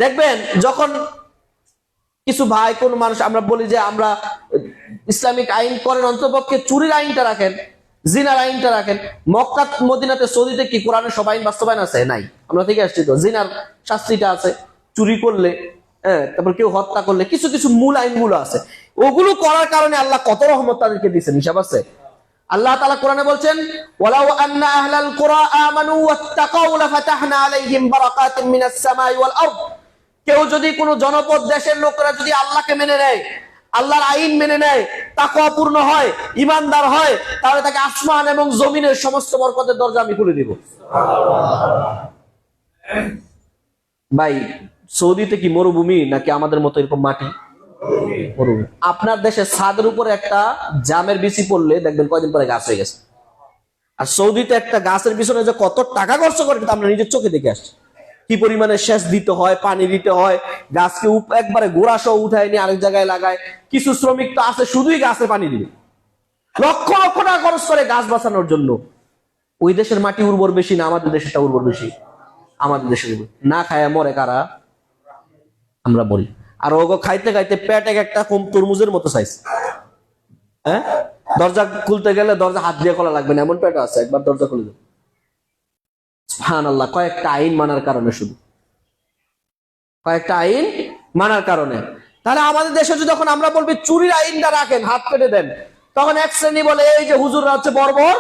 দেখবেন যখন কিছু ভাই, কোন মানুষ, আমরা বলি যে আমরা ইসলামিক আইন করেন, অন্তপক্ষে চুরির আইনটা রাখেন, জিনার আইনটা রাখেন। মক্কা মদিনাতে সৌদিতে কি কোরআনের সব আইন বাস্তবায়ন আছে? নাই। আমরা থেকে আসছি তো, জিনার শাস্তিটা আছে, চুরি করলে, তারপর কেউ হত্যা করলে কিছু কিছু মূল আইনগুলো আছে। ওগুলো করার কারণে আল্লাহ কত রহমত তাদেরকে দিয়েছেন, হিসাব আছে। আল্লাহ তাআলা কোরআনে বলছেন, ওয়ালাউ আন্না আহলাল কুরা আমানু ওয়াত্তাকাউ লাফাতাহনা আলাইহিম বারাকাতিম মিনাস সামাই ওয়াল আরদ। কেউ যদি কোনো জনপদ দেশের লোকেরা যদি আল্লাহকে মেনে নেয়, আল্লাহর আইন মেনে নেয়, তাকওয়াপূর্ণ হয়, ঈমানদার হয়, তাহলে তাকে আসমান এবং জমিনের সমস্ত বরকতের দরজা আমি খুলে দিব। ভাই, সৌদিতে কি মরুভূমি নাকি আমাদের মতো এরকম মাটি? মরুভূমি। আপনার দেশে ছাদের উপরে একটা জামের বিচি পড়লে দেখবেন কয়দিন পরে গাছ হয়ে গেছে। আর সৌদিতে একটা গাছের পিছনে যে কত টাকা খরচ করে আমরা নিজের চোখে দেখে আসছি। কি পরিমাণে সেচ দিতে হয়, পানি দিতে হয়, গাছকে একবারে গোড়া সহ উঠায় নিয়ে আরেক জায়গায় লাগায়। কিছু শ্রমিক তো আছে শুধুই গাছে পানি দিবে, লক্ষ লক্ষ টাকা খরচ করে গাছ বাঁচানোর জন্য। ওই দেশের মাটি উর্বর বেশি না আমাদের দেশটা উর্বর বেশি? আমাদের দেশে না খায় মরে কারা? আমরা বলি। আর ওগো খাইতে খাইতে পেট একটা কম তরমুজের মতো সাইজ। দরজা খুলতে গেলে দরজা হাত দিয়ে খোলা লাগবে না, এমন পেট আছে, একবার দরজা খুলে দেবে। সুবহানাল্লাহ, কয়েকটা আইন মানার কারণে, শুধু কয়েকটা আইন মানার কারণে। তাহলে আমাদের দেশে যখন আমরা বলবি চুরির আইনটা রাখেন, হাত কেটে দেন, তখন এক শ্রেণী বলে এই যে হুজুররা হচ্ছে বর্বর,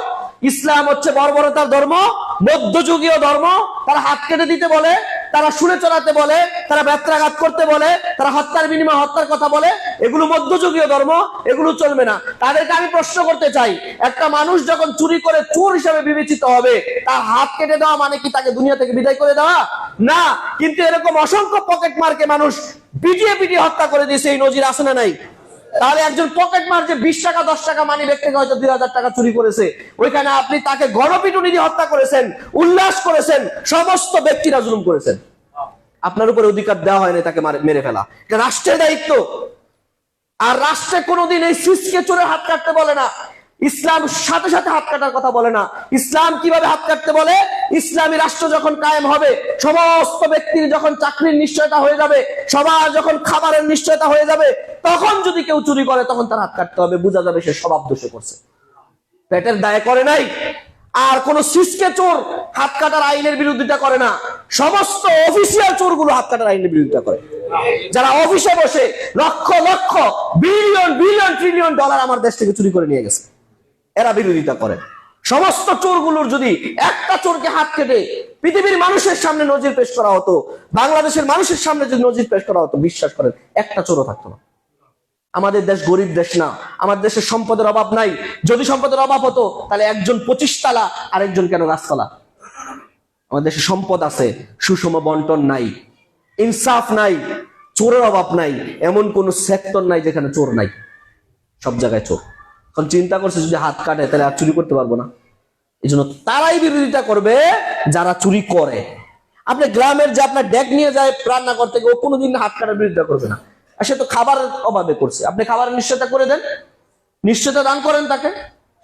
ইসলাম হচ্ছে বর্বরতার ধর্ম, মধ্যযুগীয় ধর্ম, তারা হাত কেটে দিতে বলে, তারা শুনে চলাতে বলে, তারা ব্যত্রাঘাত করতে বলে, তারা হত্যার বিনিময়ে হত্যার কথা বলে, এগুলো মধ্যযুগীয় ধর্ম, এগুলো চলবে না। তাদেরকে আমি প্রশ্ন করতে চাই, একটা মানুষ যখন চুরি করে চোর হিসেবে বিবেচিত হবে, তার হাত কেটে দেওয়া মানে কি তাকে দুনিয়া থেকে বিদায় করে দেওয়া? না। কিন্তু এরকম অসংখ্য পকেট মারকে মানুষ পিটিয়ে পিটিয়ে হত্যা করে দিয়েছে, এই নজির আছে না নাই? তাহলে একজন পকেট মার যে 20 টাকা 10 টাকা মানি ব্যাগ থেকে হয়তো 2000 টাকা চুরি করেছে, ওইখানে আপনি তাকে গণপিটুনি দিয়ে হত্যা করেছেন, উল্লাস করেছেন, সমস্ত ব্যক্তিরা জুলুম করেছেন। আপনার উপরে অধিকার দেওয়া হয়নি তাকে মেরে ফেলা, এটা রাষ্ট্রের দায়িত্ব। আর রাষ্ট্রে কোনোদিন এই সিসকে চোরের হাত কাটতে বলে না। ইসলাম সাথে সাথে হাত কাটার কথা বলে না। ইসলাম কিভাবে হাত কাটতে বলে? ইসলামী রাষ্ট্র যখন কায়েম হবে, সমস্ত ব্যক্তির যখন চাকরির নিশ্চয়তা হয়ে যাবে, সবার যখন খাবারের নিশ্চয়তা হয়ে যাবে, তখন যদি কেউ চুরি করে তখন তার হাত কাটতে হবে, বোঝা যাবে সে স্বভাব দোষে করছে, পেটের দায়ে করে নাই। আর কোন সিসকে চোর হাত কাটার আইনের বিরোধিতা করে না। সমস্ত অফিসিয়াল চোরগুলো হাত কাটার আইনের বিরোধিতা করে। যারা অফিসে বসে lakh lakh billion billion trillion dollar আমার দেশ থেকে চুরি করে নিয়ে গেছে, এরা বিরোধিতা করে। সমস্ত চোরগুলোর যদি একটা চোরকে হাত কেটে পৃথিবীর মানুষের সামনে নজির পেশ করা হতো, বাংলাদেশের মানুষের সামনে যদি নজির পেশ করা হতো, বিশ্বাস করেন একটা চোরও থাকতো না। আমাদের দেশ গরিব দেশ না, আমাদের দেশের সম্পদের অভাব নাই। যদি সম্পদের অভাব হতো তাহলে একজন 25 তালা আর একজন কেন গাছতলা। আমাদের দেশে সম্পদ আছে, সুষম বন্টন নাই, ইনসাফ নাই, চোরের অভাব নাই, এমন কোন সেক্টর নাই যেখানে চোর নাই, সব জায়গায় চোর। এখন চিন্তা করছে যদি হাত কাটে তাহলে আর চুরি করতে পারবো না। এই জন্য তারাই বিরোধিতা করবে যারা চুরি করে। আপনি গ্রামের যে আপনার ডেক নিয়ে যায় রান্না করতে গিয়ে, ও কোনোদিন হাত কাটার বিরোধিতা করবে না। আর সে তো খাবারের অভাবে করছে, আপনি খাবারের নিশ্চয়তা করে দেন, নিশ্চয়তা দান করেন তাকে,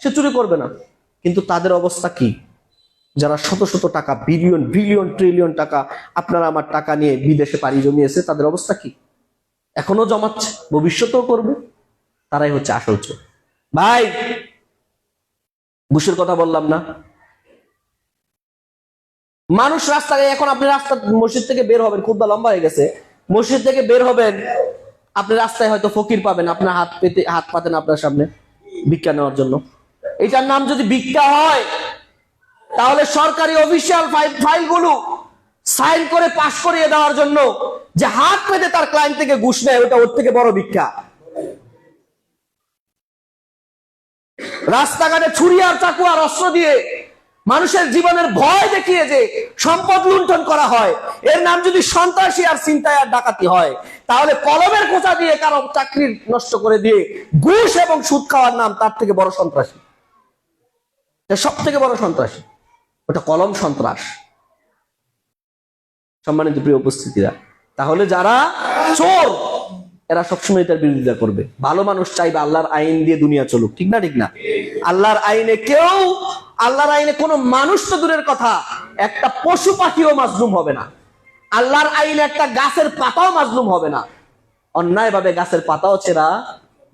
সে চুরি করবে না। কিন্তু তাদের অবস্থা কি? যারা শত শত টাকা, বিলিয়ন বিলিয়ন ট্রিলিয়ন টাকা আপনারা আমার টাকা নিয়ে বিদেশে পাড়ি জমিয়েছে, তাদের অবস্থা কি? এখনো জমাচ্ছে, ভবিষ্যতেও করবে। তারাই হচ্ছে আসল চোর। ভাই, ঘুষের কথা বললাম না? মানুষ রাস্তায়, এখন আপনি রাস্তা মসজিদ থেকে বের হবেন, খুব লম্বা হয়ে গেছে, মসজিদ থেকে বের হবেন, আপনি রাস্তায় হয়তো ফকির পাবেন, আপনার হাত পাতেন আপনার সামনে ভিক্ষা নেওয়ার জন্য। এটার নাম যদি ভিক্ষা হয়, তাহলে সরকারি অফিসিয়াল ফাইলগুলো সাইন করে পাশ করিয়ে দেওয়ার জন্য যে হাত পেতে তার ক্লায়েন্ট থেকে ঘুষ নেয়, ওটা ওর থেকে বড় ভিক্ষা। রাস্তাঘাটে ছুরি আর চাকু আর অস্ত্র দিয়ে মানুষের জীবনের ভয় দেখিয়ে যে সম্পদ লুণ্ঠন করা হয়, এর নাম যদি সন্ত্রাসী আর ছিনতাই আর ডাকাতি হয়, তাহলে কলমের খোঁচা দিয়ে কারো চাকরি নষ্ট করে দিয়ে ঘুষ এবং সুদ খাওয়ার নাম তার থেকে বড় সন্ত্রাসী। সব থেকে বড় সন্ত্রাসী ওটা কলম সন্ত্রাস। সম্মানিত প্রিয় উপস্থিতিরা, তাহলে যারা চোর এরা সবসময় তার বিরোধিতা করবে। ভালো মানুষ চাইবে আল্লাহর আইন দিয়ে দুনিয়া চলুক, ঠিক না? ঠিক না? আল্লাহর আইনে আল্লাহর আইনে কোনো মানুষ তো দূরের কথা, একটা পশু পাখিও মাজলুম হবে না। আল্লাহর আইনে একটা গাছের পাতাও মাজলুম হবে না। অন্যায় ভাবে গাছের পাতাও ছেঁড়া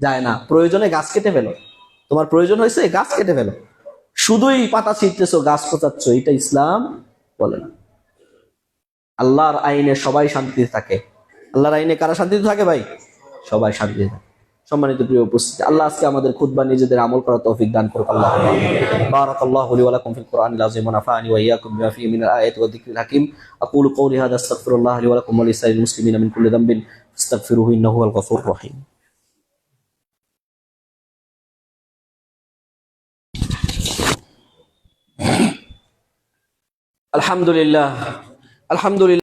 যায় না। প্রয়োজনে গাছ কেটে ফেলো, তোমার প্রয়োজন হয়েছে গাছ কেটে ফেলো। শুধুই পাতা ছিঁড়তেছো, গাছ পচাচ্ছ, এটা ইসলাম বলে না। আল্লাহর আইনে সবাই শান্তিতে থাকে। আল্লাহর আইনে কারা শান্তিতে থাকে ভাই? সবাই শান্তিতে থাকে। সম্মানিত প্রিয় উপস্থিতি, আল্লাহ আজকে আমাদের খুতবা নিজেদের আমল করার তৌফিক দান করুক। আল্লাহ বারাকাল্লাহু লি ওয়া লাকুম ফিল কুরআনিল আযীম ওয়া নাফা'নি ওয়া ইয়্যাকুম বিমা ফীহি মিনাল আয়াতি ওয়া যিকরিল হাকীম। আকুলু কওলি হাযা আস্তাগফিরুল্লাহ লি ওয়া লাকুম ওয়া লিসাইরিল মুসলিমিনা মিন কুল্লি যামবিন ফাস্তাগফিরুহু ইন্নাহু হুয়াল গফুরুর রহিম। আলহামদুলিল্লাহ, আলহামদুলিল্লাহ।